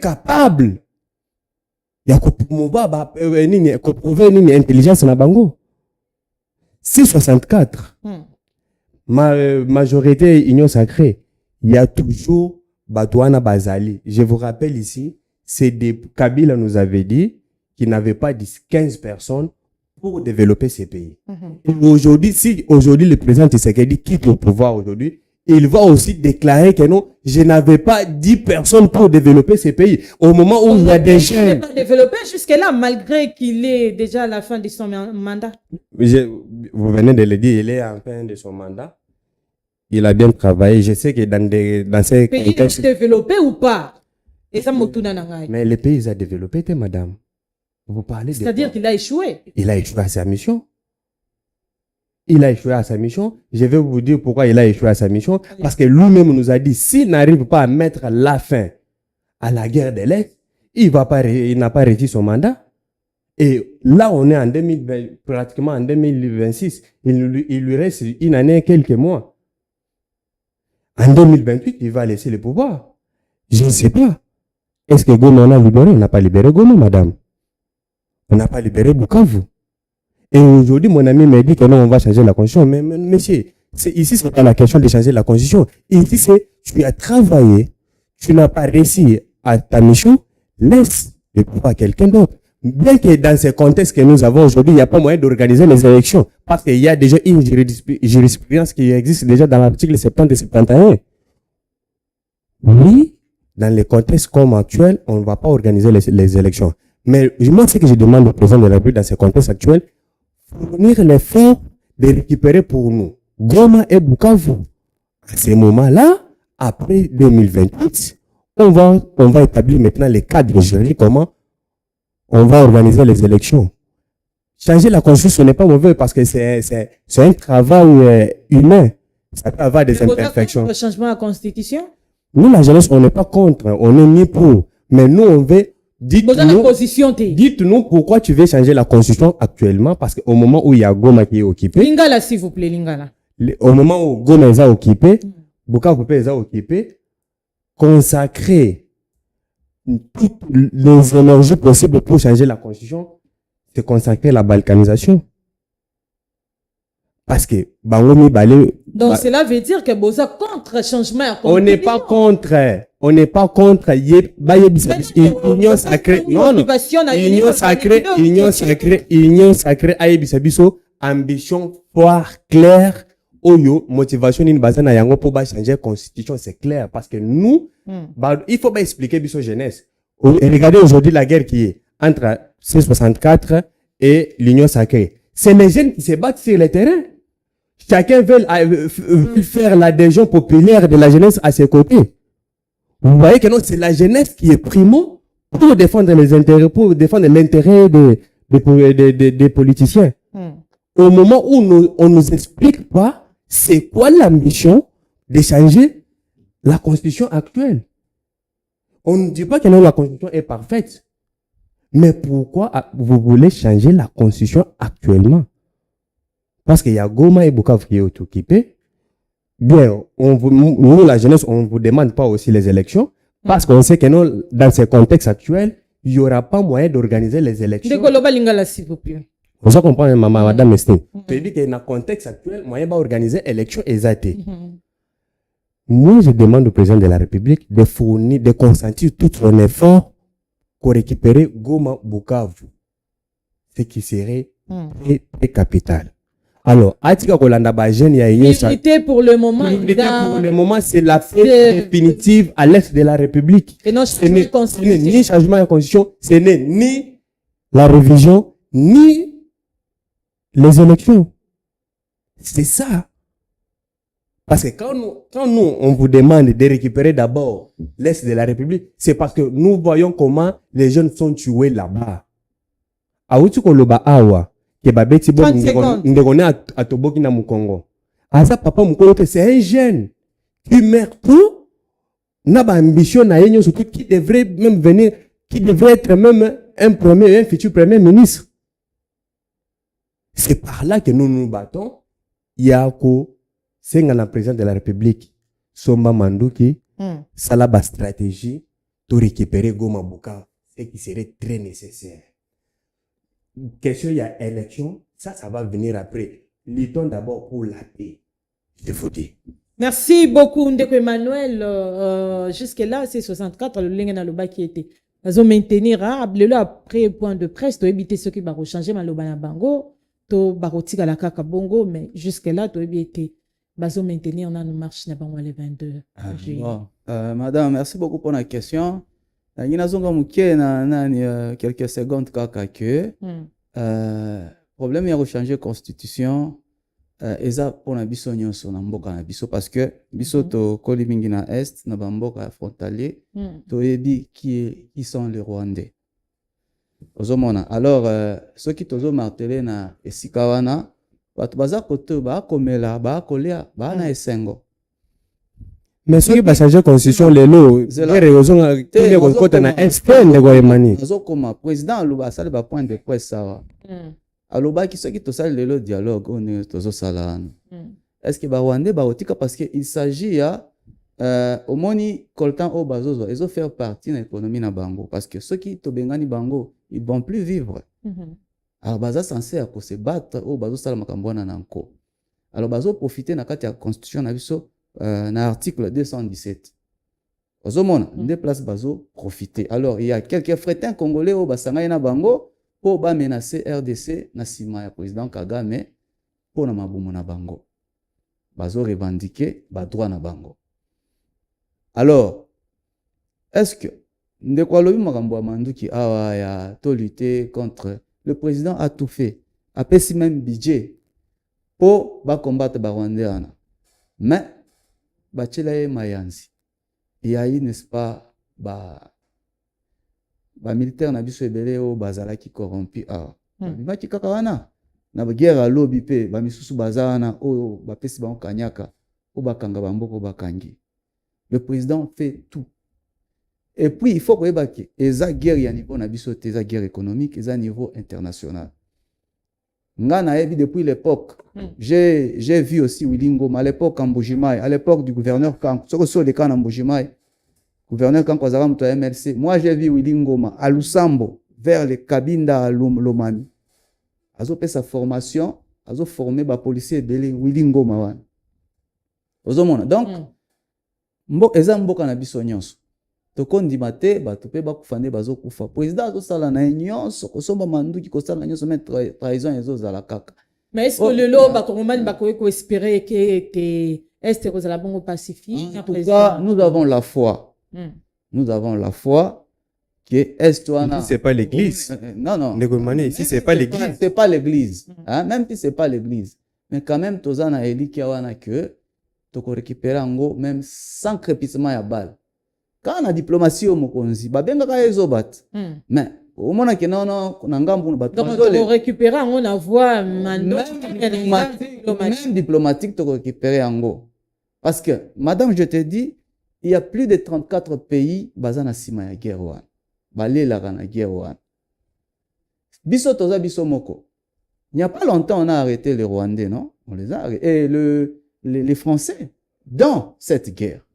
capable. Il y a prouver une intelligence na bango. C'est 64. Majorité union sacrée, il y a toujours Batouana Bazali. Je vous rappelle ici, c'est des Kabila nous avait dit qu'il n'avait pas 15 personnes pour développer ces pays. Et aujourd'hui, si le président Tshisekedi quitte le pouvoir aujourd'hui, il va aussi déclarer que non, je n'avais pas 10 personnes pour développer ces pays. Au moment où il y a des jeunes. Il n'a pas développé jusque-là, malgré qu'il est déjà à la fin de son mandat. Vous venez de le dire, il est en fin de son mandat. Il a bien travaillé. Je sais que dans ces pays contextes... développé ou pas? Et ça mais les pays ont développé, madame. Vous parlez de c'est-à-dire qu'il a échoué. Il a échoué à sa mission. Il a échoué à sa mission. Je vais vous dire pourquoi il a échoué à sa mission. Parce que lui-même nous a dit, s'il n'arrive pas à mettre la fin à la guerre de l'Est, il n'a pas réussi son mandat. Et là, on est en 2020, pratiquement en 2026. Il lui reste une année et quelques mois. En 2028, il va laisser le pouvoir. Je ne sais pas. Est-ce que Goma on a libéré? On n'a pas libéré Goma, madame. On n'a pas libéré Bukavu. Et aujourd'hui, mon ami m'a dit que non, on va changer la constitution. Mais monsieur, ici, c'est pas la question de changer la constitution. Ici, c'est, tu as travaillé, tu n'as pas réussi à ta mission, laisse le pouvoir à quelqu'un d'autre. Bien que dans ce contexte que nous avons aujourd'hui, il n'y a pas moyen d'organiser les élections. Parce qu'il y a déjà une jurisprudence qui existe déjà dans l'article 70 et 71. Oui, dans les contextes comme actuels, on ne va pas organiser les élections. Mais moi, ce que je demande au président de la République dans ce contexte actuel, fournir l'effort de récupérer pour nous Goma et Bukavu. À ce moment-là, après 2028, on va établir maintenant les cadres juridiques, comment on va organiser les élections. Changer la constitution n'est pas mauvais parce que c'est un travail humain. Ça peut avoir des imperfections. Le changement de la constitution? Nous, la jeunesse, on n'est pas contre, on est ni pour. Mais nous, on veut Dites-nous position dites-nous pourquoi tu veux changer la constitution actuellement, parce qu'au moment où il y a Goma qui est occupé, Lingala s'il vous plaît, Lingala. Au moment où Goma est occupé, Bukavu est occupé, consacrer toutes les énergies possibles pour changer la constitution, c'est consacrer la balkanisation. Parce que Bangomi Balé. Donc cela veut dire que Boza contre changement. On n'est pas contre. On n'est pas contre. Union sacrée. Non, non. Union sacrée. Ayebisabiso. Ambition forte, claire. Oyo, motivation in bazana yango pour changer la constitution, c'est clair. Parce que nous, il faut expliquer biso jeunesse. Regardez aujourd'hui la guerre qui est entre C64 et l'Union sacrée. C'est les jeunes qui se battent sur le terrain. Chacun veut faire l'adhésion populaire de la jeunesse à ses côtés. Vous voyez que non, c'est la jeunesse qui est primo pour défendre les intérêts, pour défendre l'intérêt des politiciens. Au moment où on nous explique pas c'est quoi l'ambition de changer la constitution actuelle. On ne dit pas que non, la constitution est parfaite. Mais pourquoi vous voulez changer la constitution actuellement? Parce qu'il y a Goma et Bukavu qui est occupé. Bien, nous, la jeunesse, on ne vous demande pas aussi les élections. Parce qu'on sait que non, dans ce contexte actuel, il n'y aura pas moyen d'organiser les élections. S'il vous plaît. Vous comprenez, madame Estine? Tu dis que dans le contexte actuel, moyen d'organiser l'élection exacte. Moi, je demande au président de la République de fournir, de consentir tout son effort pour récupérer Goma Bukavu. Ce qui serait très capital. Alors, Atika Kolanda Bajen, il y a une priorité pour le moment. Pour le moment, c'est la fête définitive à l'est de la République. Et non, ce n'est ni changement de la constitution, ce n'est ni la révision, ni les élections. C'est ça. Parce que quand nous, on vous demande de récupérer d'abord l'est de la République, c'est parce que nous voyons comment les jeunes sont tués là-bas. Aoutu Koloba Awa. Que babeti bo ndegone atoboki na mukongo. Asa papa mukongo c'est un jeune qui meurt pour na ba ambition na yenyo surtout qui devrait même venir, qui devrait être même un futur premier ministre. C'est par là que nous nous battons. Yako senga na président de la République Somba Manduki salaba stratégie pour récupérer Goma Bukavu, ce qui serait très nécessaire. Question, il y a élection, ça va venir après. Luttons d'abord pour la paix. Je vous dis. Merci beaucoup, Ndeko Emmanuel. Jusque-là, c'est 64, le lien dans le bas qui était. Ils ont maintenir, après point de presse, pour éviter ceux qui vont changer Maloba Bango, to barotika la kaka bongo, mais jusque-là, tu éviter. Ils ont maintenir, on a une marche, n'a pas les 22 juillet. Madame, merci beaucoup pour la question. Quelques secondes que problème est changer constitution eza pour na biso nyonso na mboka na biso parce que biso to kolimingi na est na bamboka frontalier to yebi qui sont les Rwandais ozomona alors ceux qui tozo marteler na esika wana bato baza koto ba komela ba kolia ba na esengo. Mais ce qui va changer la constitution, les lots, les raisons, tous les côtés, na externe de Goemani. Comme président, Alouba, ça va point de presse, ça. Alouba, qui sont qui te salent le dialogue, on est tous salans. Est-ce que Rwandais, Barotika, parce qu'il s'agit au moni, coltan au bazozo, ils ont fait partie de l'économie na Bango, parce que ceux qui te bengani Bango, ils vont plus vivre. Alors, baza censé se battre au bazo salamakambona nanko. Alors, bazo profiter na kati ya constitution na biso. Dans l'article 217. Ozomona, des places bazo profiter. Alors, il y a quelques frétins congolais au basanga na bango pour ba menacer RDC na sima ya président Kagame pour na mabumu na bango. Bazo revendiquer ba droit na bango. Alors, est-ce que ndeko lobi makambo ya manduki awa ya to lutter contre le président a tout fait. A pesi même budget pour ba combattre ba Rwandais. Mais Bachelaye Mayanzi. Il y a eu, n'est-ce pas, militaire na biso ebele o bazala ki corrompu baki kaka wana na guerre à lobby pe misusu bazana o bapesi ba kanyaka o bakanga bamboko bakangi. Le président fait tout et puis il faut koyeba ke eza guerre ya niveau na biso te eza guerre économique eza niveau international nga nayebi depuis l'époque j'ai vu aussi Willy Ngoma à l'époque en Mbujimai à l'époque du gouverneur Kanko soko so le kan en Mbujimai gouverneur Kanko azaka mto MLC moi j'ai vu Willy Ngoma à Lusambo vers le Kabinda à Lomami azo pe sa formation azo former ba policier belé Willy Ngoma wana ozomona donc eza mboka na biso nyonso tokondima te bato mpe bakufa nde bazokufa président azosala na ye nyonso kosomba manduki kosala na nyonso me trahison ezozala kaka mais est-ce que lelo bakongomani bakoki koespérer ke este kozala bongo pacifique en tout cas nous avons la foi que est wana c'est pas l'église non ici c'est pas l'église c'est pas l'église hein même si c'est pas l'église mais quand même tozana elikia wana que toko récupérer ngo même sans crépissement ya balle quand na diplomatie au mokonzi babengaka ezobat mais au mona ke non na ngambu bato donc récupérer ngo na voie même diplomatique toko récupérer ngo parce que madame je te dis il y a plus de 34 pays bazana sima ya guerre wana balelaka na guerre wana biso toza biso moko il n'y a pas longtemps on a arrêté les Rwandais non on les a arrêtés et les Français dans cette guerre.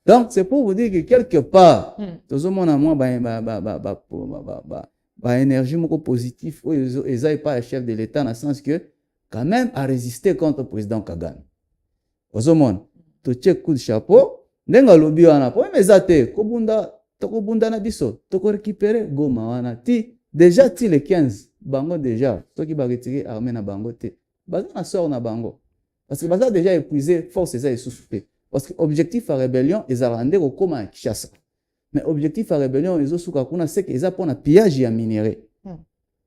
Donc c'est pour vous dire que quelque part tozomona moi ba énergie moko positif eza pas le chef de l'état dans le sens que quand même à résister contre le président Kagame. Ozomona to check coup de chapeau ndenga lobi wana po mezate kobunda na biso to récupérer Goma wana ti déjà ti le 15 bango déjà to ki ba retirer armée na bango te baza na sort na bango parce que baza déjà épuisé force eza essoufflé parce que objectif à rébellion eza rendre au koma Kinshasa mais objectif à rébellion ezo suka kuna c'est que eza pona pillage ya minerai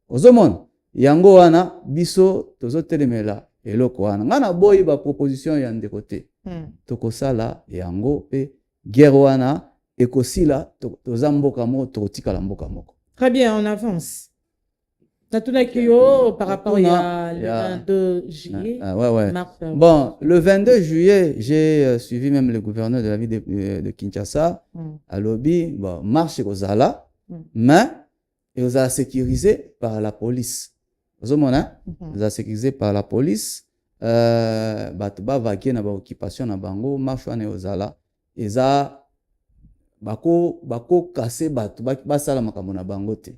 ozomona yango wana biso tozo telemela eloko wana ngana boyi ba proposition ya ndeko te tokosala yango pe guerre wana ekosila toza mboka moko tokotikala mboka moko. Très bien, on avance. Par rapport à le 22 juillet. Ouais. Bon, le 22 juillet, j'ai suivi même le gouverneur de la ville de Kinshasa à Lobby. Bon, marche aux Zala, mais il was sécurisé par la police. Vous voyez, il was sécurisé par la police. Batuba vagué na ba occupation na bango, marche aux Zala. Ils a bako cassé batu ba sala makambo na bango te.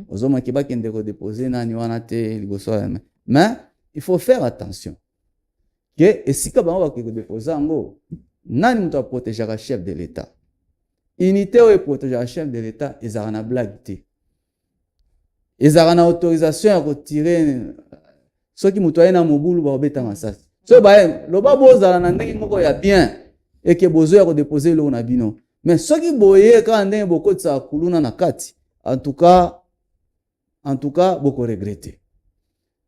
Ozoma ki bakende ko déposer nani wana te liboso mais il faut faire attention que esika bango ba ko déposer ngo nani mto protéger le chef de l'état unité ou protéger le chef de l'état ezara na blague te ezara na autorisation à retirer soki muto ayena mobulu ba obeta masasi so ba loba bozala na ndenge moko ya bien et que bozo ya ko déposer lo na bino mais soki boye ka ndenge bokotsa kuluna na kati en tout cas beaucoup regretter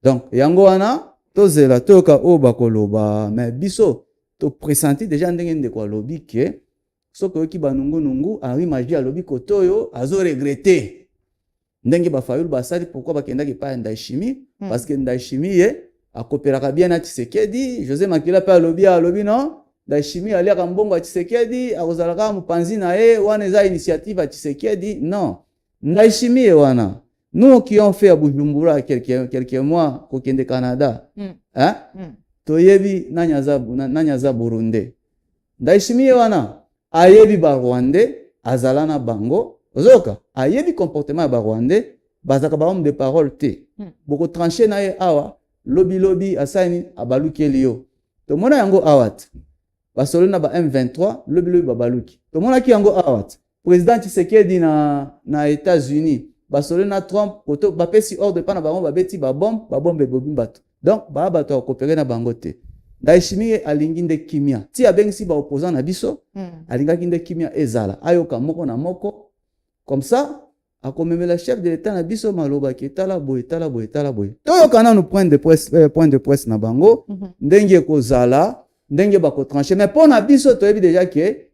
donc yango wana tozela toka o bakoloba mais biso to pressenti déjà ndenge ndeko alobi ke soko ki banungu Henri Magie alobi kotoyo azo regretter ndenge ba fayulu basali pourquoi bakenda ki pa Ndayishimiye parce que Ndayishimiye ye akopéraka bien na Tshisekedi José Makila pa alobi non Ndayishimiye ali ka mbongo ya Tshisekedi akozalaka mupanzi na ye wana eza initiative ya Tshisekedi non Ndayishimiye wana nous qui ont fait à Bujumbura quelques mois au Canada toyebi nanyaza Burundi Ndayishimiye wana ayebi ba Rwandais azalana bango ozoka ayebi comportement ba Rwandais bazaka ba homme de parole te boko trancher na ye awa lobby asani abaluki elio to mona yango awat basolo na ba M23 lobby babaluki to mona ki yango awat président Tshisekedi na États-Unis basolo na Trump koto bapesi ordre pa na bango babeti ba bombe bobi bato donc ba bato coopérer na bango te Ndayishimiye alingi nde kimia ti abengisi ba opposant na biso alingaki nde kimia ezala ayoka moko na moko comme ça akomemela chef de l'état na biso maloba ki tala boy toyoka na no point de presse na bango ndenge kozala ndenge bako trancher mais pour na biso toyebi déjà que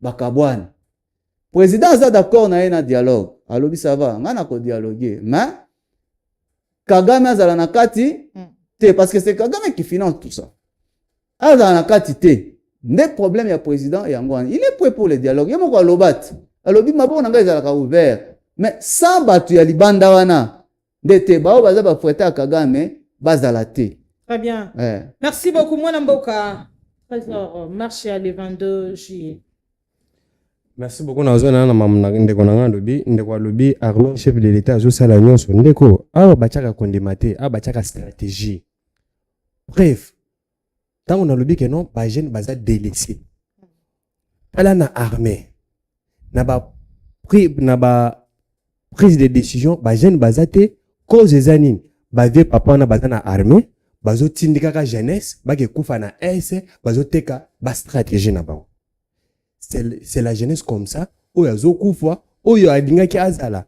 bakabwana président aza d'accord na ye na dialogue alobi ça va ngana ko dialoguer mais Kagame azala na kati te parce que c'est Kagame qui finance tout ça azala na kati te nde problème ya président yango il est prêt pour le dialogue yemo ko lobat alobi maboko na ngai ezalaka ouvert mais sans bato ya libanda wana ndete bao baza bafrete ya Kagame bazala te. Très bien. Merci beaucoup mwana mboka. Trésor marché à le 22 juillet. Merci beaucoup nazona na mamna ndeko na lobi ndeko lobi Armand chef de l'état zo sala nyonso ndeko awa bachaka kondemate awa bachaka stratégie. Bref, tant on a lobi que non ba jeune baza délaissé. Ala na armée na ba prise de décision ba jeune baza te cause zanine ba vie papa na baza na armée bazo tindika ka jeunesse ba ke kufa na S bazo teka ba stratégie na ba. C'est la jeunesse comme ça oyo azokufa oyo alingaki azala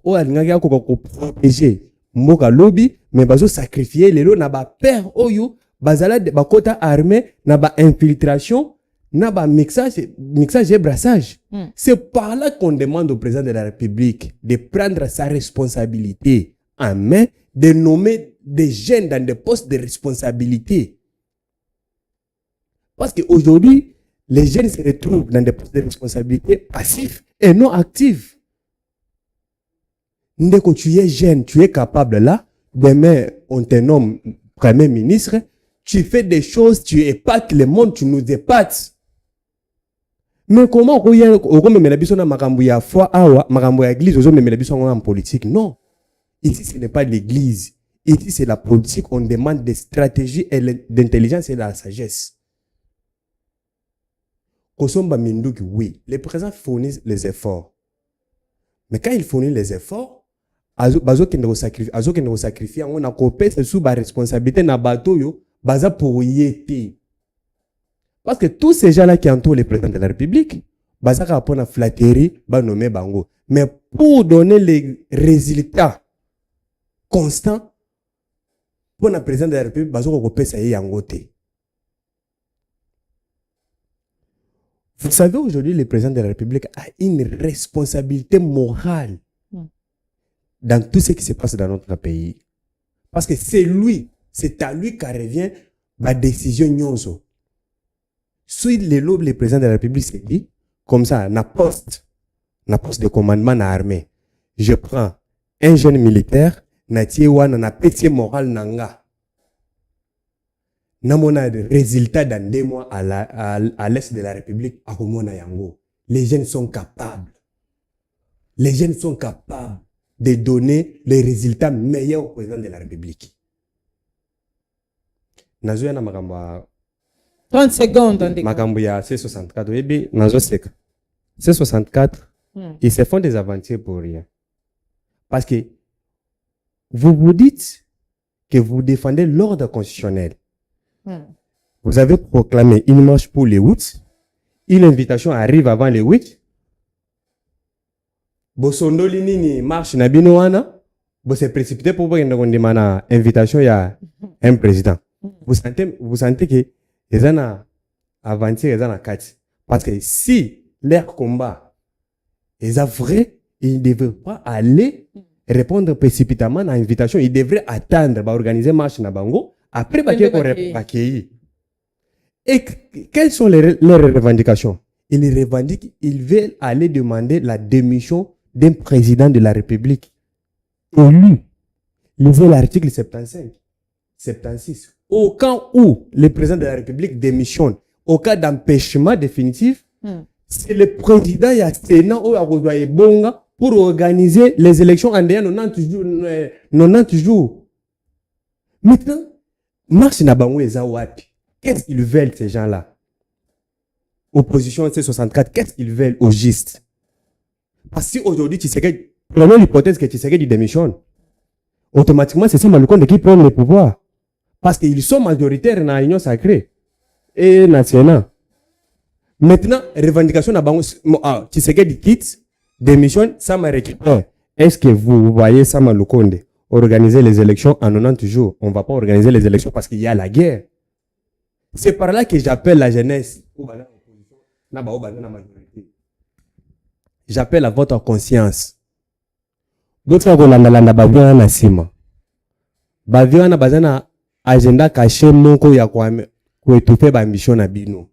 oyo alingaki akoko ko protéger mboka lobi mais bazo sacrifier lelo na ba père oyo bazala bakota armée na ba infiltration na ba mixage et brassage. C'est par là qu'on demande au président de la République de prendre sa responsabilité en main, de nommer des jeunes dans des postes de responsabilité. Parce qu'aujourd'hui, les jeunes se retrouvent dans des postes de responsabilité passifs et non actifs. Ndeko, tu es jeune, tu es capable là. Demain, on te nomme Premier ministre. Tu fais des choses, tu épates le monde, tu nous épates. Mais comment on me biso na makambo ya foi awa makambo ya église ozo me biso en politique? Non. Ici ce n'est pas l'église. Ici c'est la politique, on demande des stratégies et d'intelligence et de la sagesse. Kosomba Minduki, oui, les présidents fournissent les efforts. Mais quand ils fournissent les efforts, bazo kende sacrifier on a copé c'est sous ba responsabilité na bato yo baza pour yété. Parce que tous ces gens-là qui entourent le président de la République, bazaka apona flatterie, ba nommer bango. Mais pour donner les résultats constants, pour le président de la République, bazoko kopé ça yangote. Vous savez, aujourd'hui, le président de la République a une responsabilité morale dans tout ce qui se passe dans notre pays. Parce que c'est à lui qu'à revient la décision nyonso. Si le président de la République s'est dit, comme ça, na poste de commandement na armée, je prends un jeune militaire, na tiewana na pétier moral nanga. Na mona de résultat dans 2 mois à l'est de la République, à Komona Yango. Les jeunes sont capables. Les jeunes sont capables de donner les résultats meilleurs au président de la République. Nazoya na makambo 30 secondes. Makambo ya C64. Ebi, nazo seka. C64, ils se font des aventures pour rien. Parce que vous vous dites que vous défendez l'ordre constitutionnel. Vous avez proclamé une marche pour les 8. Une invitation arrive avant les 8. Bosondoli nini marche na bino wana. Vous se précipitez pour voir une invitation à un président. Vous sentez que les ana aventure les ana kati. Parce que si leur combat est vrai, ils ne devraient pas aller répondre précipitamment à l'invitation. Ils devraient attendre, organiser marche na bango. Après, et quelles sont leurs revendications? Ils revendiquent, ils veulent aller demander la démission d'un président de la République élu. Lisez l'article 75, 76. Au cas où le président de la République démissionne, au cas d'empêchement définitif, c'est le président et le Sénat ou à Bonga pour organiser les élections en 90 jours. Maintenant, marche na bango eza wapi? Qu'est-ce qu'ils veulent ces gens-là? Opposition C64, qu'est-ce qu'ils veulent au juste? Parce que aujourd'hui Tshisekedi, prenons l'hypothèse que Tshisekedi démissionne, automatiquement c'est ça Malukonde qui prend le pouvoir. Parce qu'ils sont majoritaires dans l'Union sacrée et nationale. Maintenant, revendication na bango, Tshisekedi quitte, démissionne, ça m'a récupéré. Est-ce que vous voyez ça Malukonde organiser les élections en 90 jours? On ne va pas organiser les élections parce qu'il y a la guerre. C'est par là que j'appelle la jeunesse. J'appelle à votre conscience. D'autres Rolanda Babia na Sima. Babia na bazana agenda caché moko ya étouffer ba mission na bino.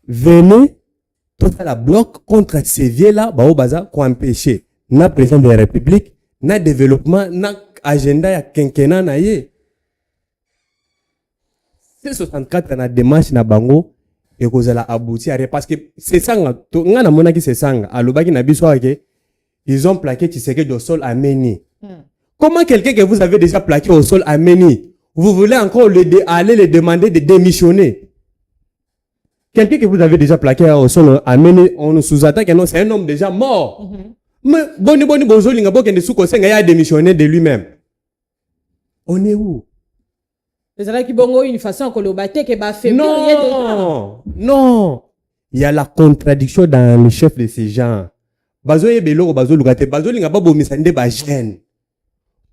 Venez Tout ça la bloc contre ces vieux-là, bah, baza, qu'on empêcher. Na président de la République, na développement, na agenda ya quinquennat na ye. C'est 64 na démarche na bango, et que la abouti à parce que c'est ça, nga na mona ki c'est ça, alobaki na biso ke, ils ont plaqué Tshisekedi au sol à Meni. Comment quelqu'un que vous avez déjà plaqué au sol à Meni, vous voulez encore aller le demander de démissionner? Quelqu'un que vous avez déjà plaqué au sol à Meni, on nous sous-attaque, non, c'est un homme déjà mort. Mais boni bonzoli nga boke ndesu ko senga ya démissionner de lui-même. On est où? Les gens qui bongo une façon que le bâté que ba fait non. Il y a la contradiction dans le chef de ces gens. Bazo yebelo bazo lugate bazo linga ba bomisa nde ba jeune.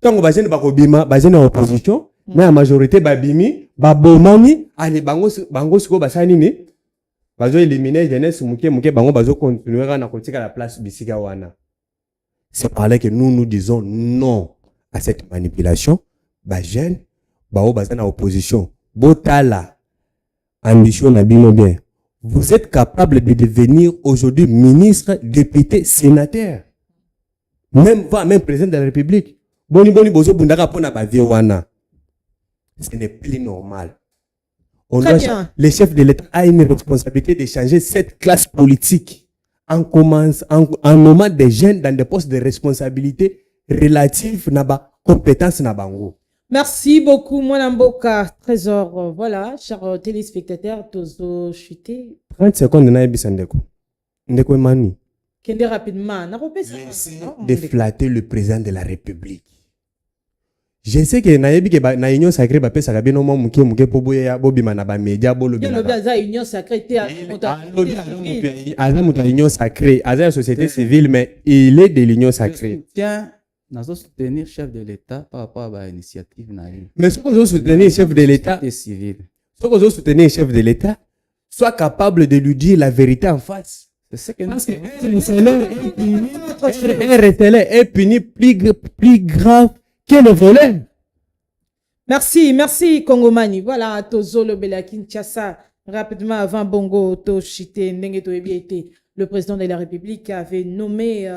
Tango ba jeune ba ko bima, ba jeune en opposition, mais la majorité ba bimi, ba bomani, allez bango siko ba sani ni. Bazo éliminer jeunesse muke bango bazo continuer na kotika la place bisika wana. C'est par là que nous disons non à cette manipulation. Bah jeune, bah au bazan à opposition. Botala, ambition na bino bien. Vous êtes capable de devenir aujourd'hui ministre, député, sénateur. Même président de la République. Boni bozo bundaka pona ba wana. Ce n'est plus normal. Le chef de l'État a une responsabilité de changer cette classe politique. En nommant des jeunes dans des postes de responsabilité relatifs à la compétence na bango. Merci beaucoup, Mwanamboka Trésor. Voilà, chers téléspectateurs, tozo chuté. 30 secondes na ebisandeko. Ndeko Emmanuel. Kende rapidement. De flatter le président de la République. Je sais que nayebi ke na union sacrée ba pesa kabino mo muke poboye ya bobima na ba media bolo bina. Za union sacrée te Aza muta union sacrée, aza société civile mais il est de l'union sacrée. Tiens, nous soutenir chef de l'État par rapport à l'initiative na. Mais ce qu'on soutenir chef de l'État civil. Ce qu'on soutenir chef de l'État soit capable de lui dire la vérité en face. C'est ce que nous est puni plus grave que le volet. Merci Kongomani. Voilà, Tozo le Bela Kinshasa. Rapidement avant Bongo Toshite Ndenge Toyebi, le président de la République avait nommé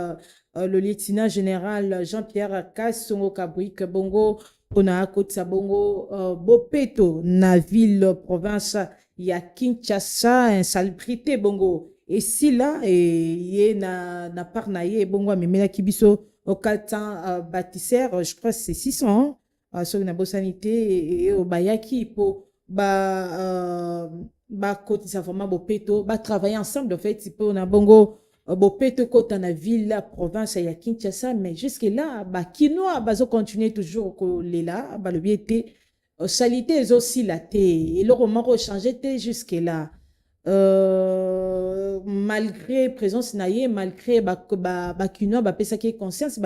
le lieutenant général Jean-Pierre Kassongo Kabouik Bongo Ona Kotsa Bongo Bopeto na ville province ya Kinshasa insalubrité Bongo. Et si là et na parnaye Bongo amemela kibiso au 400 bâtisseurs, je crois que c'est 600 sur une sanité et au bayaki pour côté format Bopeto travailler ensemble en fait on a Bongo Bopeto côté na ville la province ya Kinshasa mais jusque là kinois bazo continuer toujours ko lela le biété salité aussi la té et le roman changé jusque là malgré présence naïe malgré kinois pesa qui conscience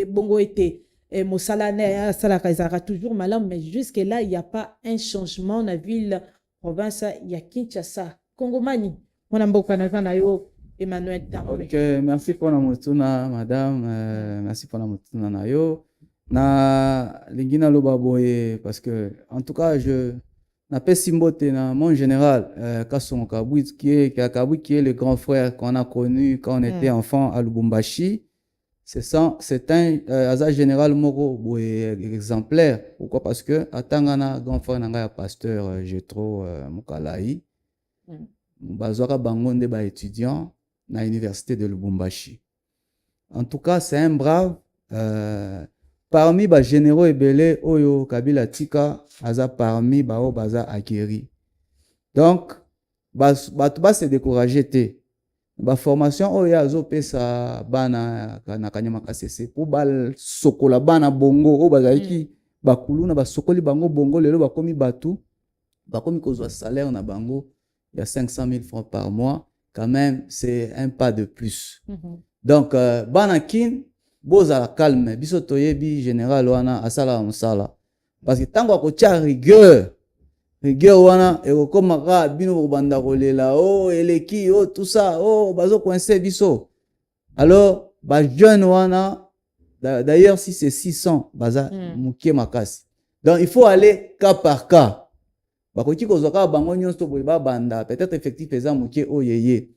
Bongo était Mosala sera toujours malin mais jusque là il y a pas un changement dans la ville province ya Kinshasa. Kongomani Mwanamboka na yo Emmanuel Tambwe. OK, merci pour la motuna madame, merci pour la motuna na yo na lingina lobaboye parce que en tout cas je n'appelle Simbote na mon général Kassongo Kabouik qui est le grand frère qu'on a connu quand on était enfant à Lubumbashi. C'est un hasard général moko exemplaire. Pourquoi? Parce que atangana grand frère nanga pasteur Jetro Mukalai bazwaka bango nde ba étudiant na université de Lubumbashi. En tout cas, c'est un brave parmi ba généraux ebele oyo Kabila tika aza parmi bao baza acquéri. Donc ba se décourager te. Ba formation oyo azo pesa bana na kanyama kasese pour bal sokola bana bongo o bazaki bakuluna ba sokoli bango bongo lelo bakomi batu bakomi kozwa salaire na bango il y a 500 000 francs par mois quand même c'est un pas de plus. Donc bana kin boza calme biso toyebi général wana asala musala parce que tango ko tia rigueur wana ekokomaka bino banda kolela eleki tout ça bazo coincer biso alors ba jeune wana d'ailleurs si c'est 600 baza mukie makasi donc il faut aller cas par cas bakoki kozwaka bango nyonso boye banda peut-être effectif eza mukie oyeye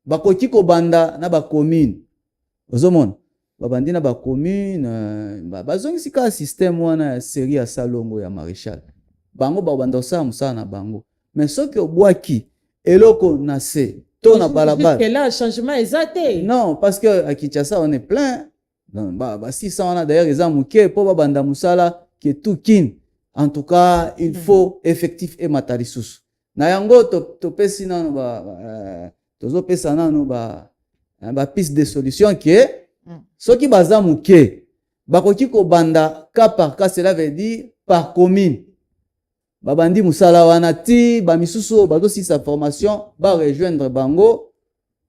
bakoki kobanda na bacommune ozomona babandi na bacommune bazongisi kaka système wana ya série ya salongo ya maréchal bango babanda kosala mosala na bango mais soki obwaki eloko na se to na balabala là changement exact non parce que à Kinshasa on est plein ba 600 wana d'ailleurs eza muke po babanda musala qui est tout kin en tout cas il faut effectif et matarisus na yango to pesi nanu tozo pesa nanu ba piste de solution qui soki baza muke bakoki ko banda cas par cas, cela veut dire par commune babandi musala wana ti ba misusu bazo si sa formation ba rejoindre bango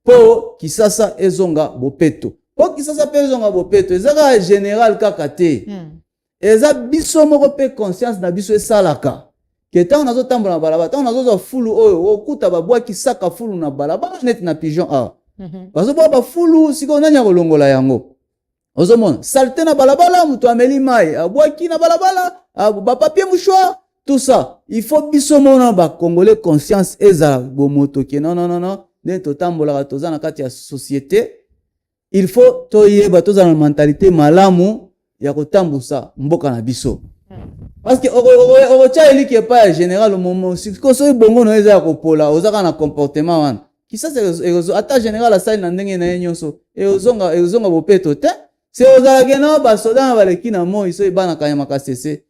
po kisasa ezonga bopeto po kisasa pe ezonga bopeto ezaka général kaka te eza biso moko pe conscience na biso esalaka ke ntango nazotambola na balabala ntango nazozwa fulu oyo okuta babwaki saka fulu na balabala neti na pigeon awa bazobwaka bafulu sikoyo nani akolongola yango ozomona salte na balabala moto ameli mai abwaki na balabala bapapie mouchoir tout ça il faut biso mona bakongole conscience ezala bomoto ke non nde totambolaka toza na kati ya société il faut toyeba tozala na mentalité malamu ya kotambusa mboka na biso parce que okotia eliki epai ya général momo sikoso bongo no eza ya kopola ozaka na comportement wana kisasa ata général asali na ndenge na ye nyonso ezonga bopeto te se ozalaki na basoda na baleki na moi so ebana kanyama kasese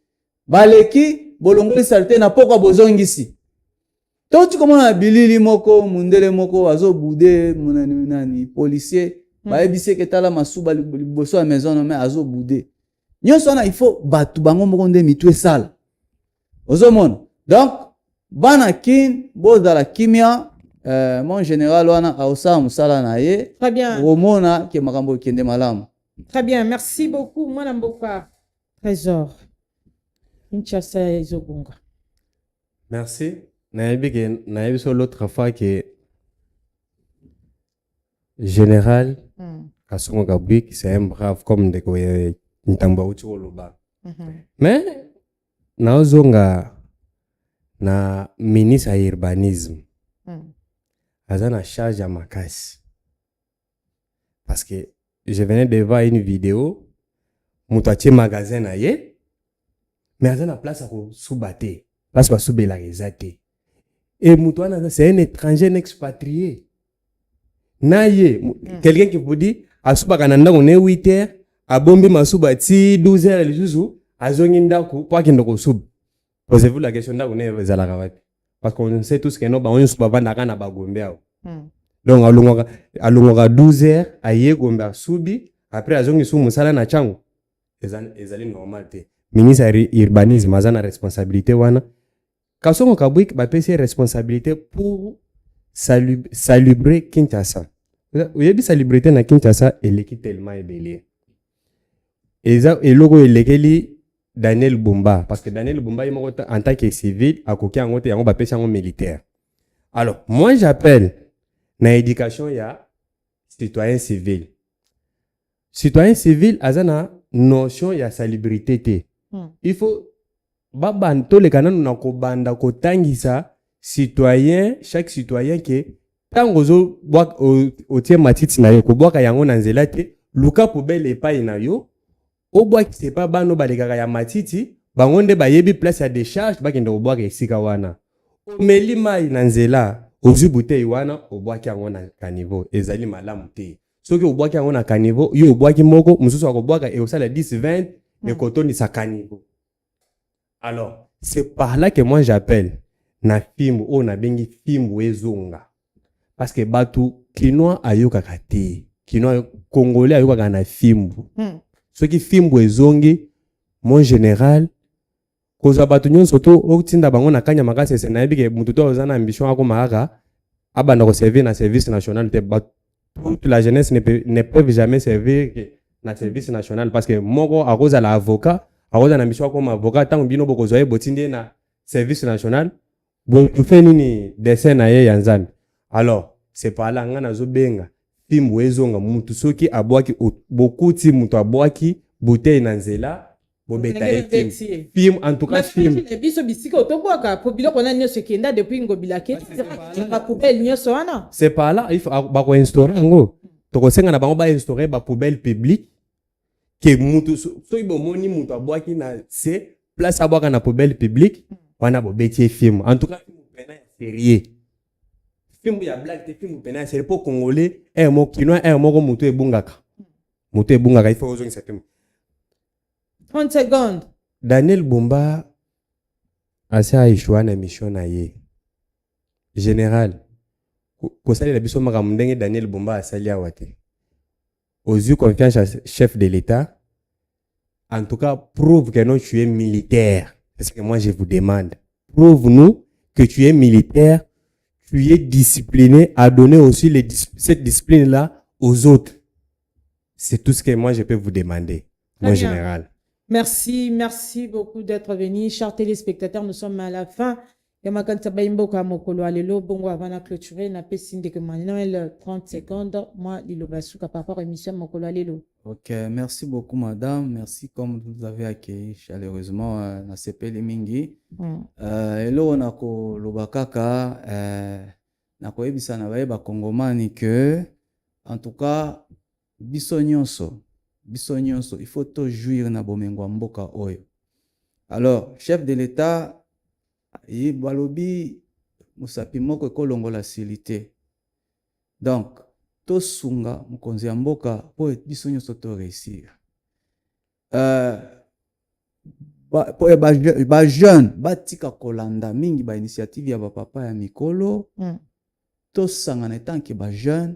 baleki bolongoli salite na pokwa bozongisi toti komona na bilili moko mundele moko azobude nani policier bayebisi eke tala masuba liboso ya maison no me azobude nyonso wana il faut batu bango moko nde mitu esala ozomona donc bana kin bozala kimia mon général wana aosala mosala na ye très bien omona ke makambo ekende malamu très bien merci beaucoup mwana mboka trésor Kinshasa ezogonga merci nayebi so l'autre fois que général Kasongo Kabwik c'est un brave comme ndeko ntambo uti koloba mais naozonga na ministre ya urbanisme aza na charge ya makasi parce que je venais de voir une vidéo moto atie magasin na ye mais aza na place ya kosuba te place basubelaka eza te et moto wana c'est un étranger un expatrié na ye quelqu'un qui vous dit asubaka na ndako ne 8 heures abombi masuba ti 12 heures lisusu azongi ndako po akende kosuba. Posez-vous la question ndako ne ezalaka wapi parce qu'on sait tous que no ba onyo suba vandaka na bagombe awo donc alongaka 12 heures aye gombe asubi après azongi su musala na chango ezali normal te. Ministre ya urbanisme aza na responsabilité wana. Kasongo Kabwik bapesi responsabilité pour salubrer Kinshasa. Oyebi salubrité na Kinshasa eleki tellement ebele. Eza eloko elekeli Daniel Bumba parce que Daniel Bumba il moko en tant que civil akoki yango te yango bapesi yango militaire. Alors moi j'appelle na éducation ya citoyen civil. Citoyen civil aza na notion ya salubrité te. Il faut babanto le kananu na kobanda kotangisa citoyen chaque citoyen ke tango zo otie matiti na yo kobwaka yango na nzela te luka poubelle epai na yo obwaki c'est pas bano balekaka ya matiti bango nde bayebi place ya décharge bakende kobwaka esika wana omeli mai na nzela ozwi bouteille wana obwaki yango na caniveau ezali malamu te soki obwaki yango na caniveau yo obwaki moko mususu akobwaka e osala 10-20 et kotoni sa caniveau. Alors c'est par là que moi j'appelle na fimbu o na bengi fimbu ezonga parce que batu kinois ayokaka te kinois congolais ayokaka na fimbu soki fimbu ezongi mon général koza batu nyonso to otinda bango na kanya makasi se na yebike mutu to ozana ambition akomaka abanda ko servir na service national te toute la jeunesse ne peut jamais servir na service national parce que moko akoza la avocat akoza na ambition akoma avocat tango bino bokozwa botinde na service national bon tu fais nini dessin na ye ya nzambe. Alors c'est pas là ngana zobenga fimbu ezonga mutu soki abwaki bokuti mutu abwaki bouteille na nzela bobeta Ndenge film beti. film en tout cas film Mais biso bisika otoboka po biloko na nyonso kenda depuis ngobila ke ba poubelle nyonso wana. c'est pas là il faut bako instaurer yango tokosenga na bango ba instaurer ba poubelle publique ke mutu soki bomoni mutu abwaki na se place abwaka na poubelle publique wana bobeti film en tout cas film pena ya sérieux film ya blague te film pena ya sérieux po congolais mo kinois moko mutu ebungaka il faut ozongisa film 30 secondes. Daniel Bumba ase aishwa na mission na ye général kosalela biso makambo ndenge Daniel Bumba asali awa te aux yeux confiance à chef de l'État en tout cas prouve que non tu es militaire c'est ce que moi je vous demande prouve-nous que tu es militaire tu es discipliné à donner aussi cette discipline là aux autres c'est tout ce que moi je peux vous demander mon général. Merci beaucoup d'être venu. Chers téléspectateurs, nous sommes à la fin. Yamakanta Baimboka Mokolo Alelo, bongo avant de clôturer, n'a pas signé que Manuel 30 secondes. Moi, Lilo Basuka par rapport à l'émission Mokolo Alelo. Ok, merci beaucoup, madame. Merci comme vous avez accueilli chaleureusement na CPL Mingi. Hello, nako lobakaka, nako ebisa na baye ba Kongomani que, en tout cas, biso nyonso, il faut tout jouir na bomengo mboka oyo. Alors, chef de l'État, il balobi musapi moko kolongo la silité. Donc, to sunga mukonzi ya mboka po biso nyonso to réussir. Ba jeune batika kolanda mingi ba initiative ya ba papa ya mikolo. To sanga na tanki ba jeune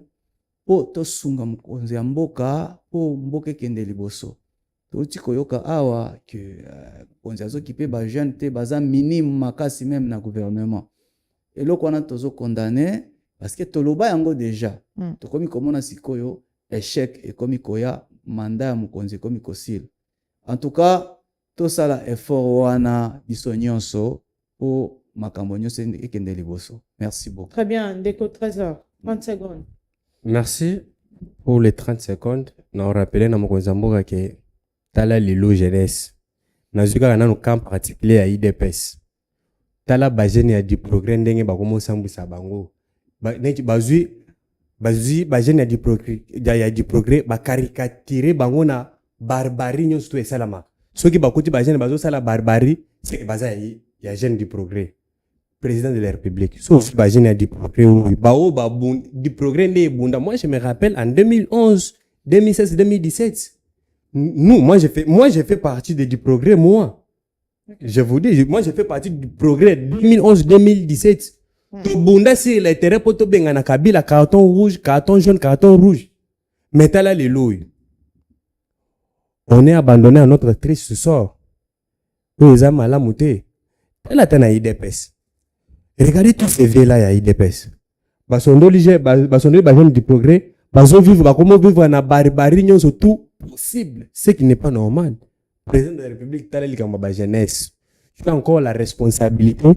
po to sunga mukonzi ya mboka po mboka kende liboso. Touti koyoka awa que mukonzi azokipe ba jeune te baza minime makasi même na gouvernement. Et loko wana tozo condamné parce que toloba yango déjà. Tokomi komona sikoyo échec et komi koya mandat ya mukonzi komi kosila. En tout cas, to sala effort wana biso nyonso po makambo nyonso ekende liboso. Merci beaucoup. Très bien, Ndeko Trésor, 30 secondes. Merci pour les 30 secondes. Na rappelé na mokonzi mboka ke tala lilo jeunesse. Na zuka na no camp particulier ya IDPS. Tala bajene ya di progrès ndenge bakomo sambisa bango. Bazui bajene ya di progrès ba caricaturer bango na barbarie nyonso to esalama. Soki bakoti bajene bazo sala barbarie, c'est baza ya jeune du progrès. Président de la République. Sauf bajene ya di progrès di progrès nde bunda. Moi je me rappelle en 2011, 2016, 2017. Moi j'ai fait partie du progrès moi. Okay. Je vous dis, moi j'ai fait partie du progrès 2011-2017. Bunda sur les terrains pour te benga na Kabila carton rouge, carton jaune, carton rouge. Mais t'as là les louilles. On est abandonné à notre triste sort. Nous avons la montée. Elle a été IDPS. Regardez tous ces vieux là à IDPS. Basondo lige, basondo bajon du progrès, baso vivre, comment vivre na barbarie nyonso tout possible, ce qui n'est pas normal. Président de la République, Talali Kamba jeunesse, tu as encore la responsabilité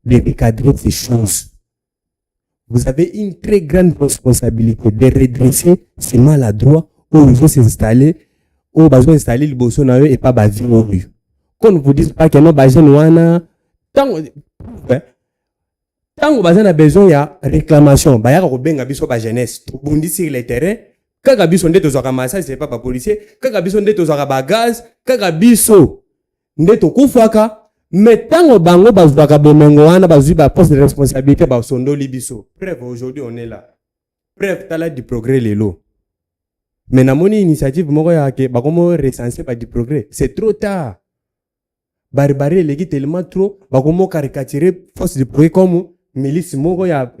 de recadrer ces choses. Vous avez une très grande responsabilité de redresser ces maladroits où ils vont s'installer, où ils vont installer le Bolsonaro et pas vivre au rue. Quand on vous dit pas que non, tant vous avez besoin de réclamation, il y a une jeunesse, vous sur les terrains. Kaka biso nde tozwaka massage c'est pas policier kaka biso nde tozwaka bagaz kaka biso nde tokufaka mais tango bango bazwaka bomengo wana bazwi ba poste de responsabilité ba sondoli biso bref aujourd'hui on est là bref tala du progrès lelo mais na moni initiative moko ya ke bakomo recenser ba du progrès c'est trop tard barbarie legi tellement trop bakomo caricaturer force de progrès comme milice moko ya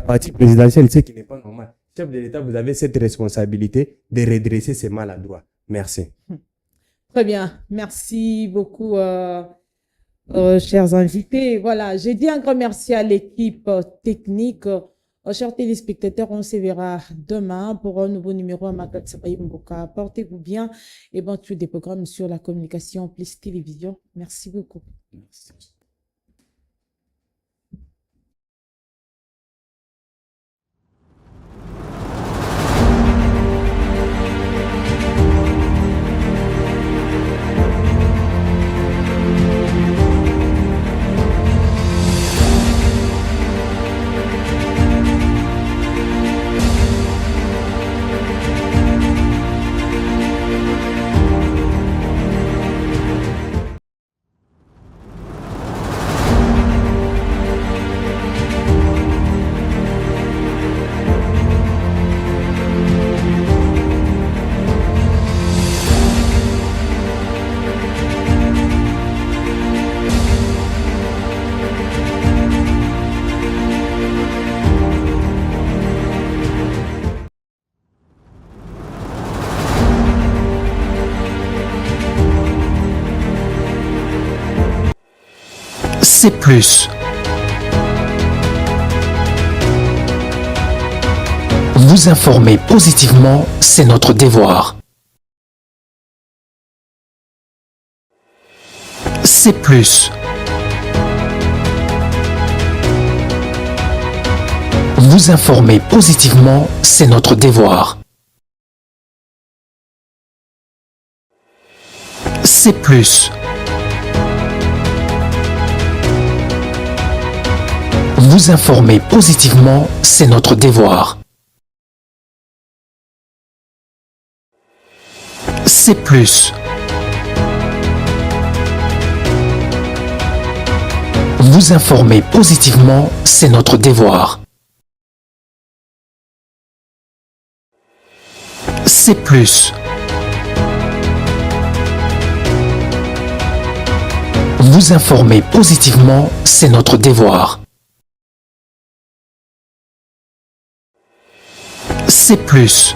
parti présidentiel ce qui n'est pas normal. Chef de l'État, vous avez cette responsabilité de redresser ces maladroits. Merci. Très bien. Merci beaucoup, chers invités. Voilà, j'ai dit un grand merci à l'équipe technique. Chers téléspectateurs, on se verra demain pour un nouveau numéro à Makatsa Mboka. Portez-vous bien et bon, tous des programmes sur la communication plus télévision. Merci beaucoup. Merci. C'est plus. Vous informer positivement, c'est notre devoir. C'est plus. Vous informer positivement, c'est notre devoir. C'est plus. Vous informer positivement, c'est notre devoir. C'est plus. Vous informer positivement, c'est notre devoir. C'est plus. Vous informer positivement, c'est notre devoir. C'est plus.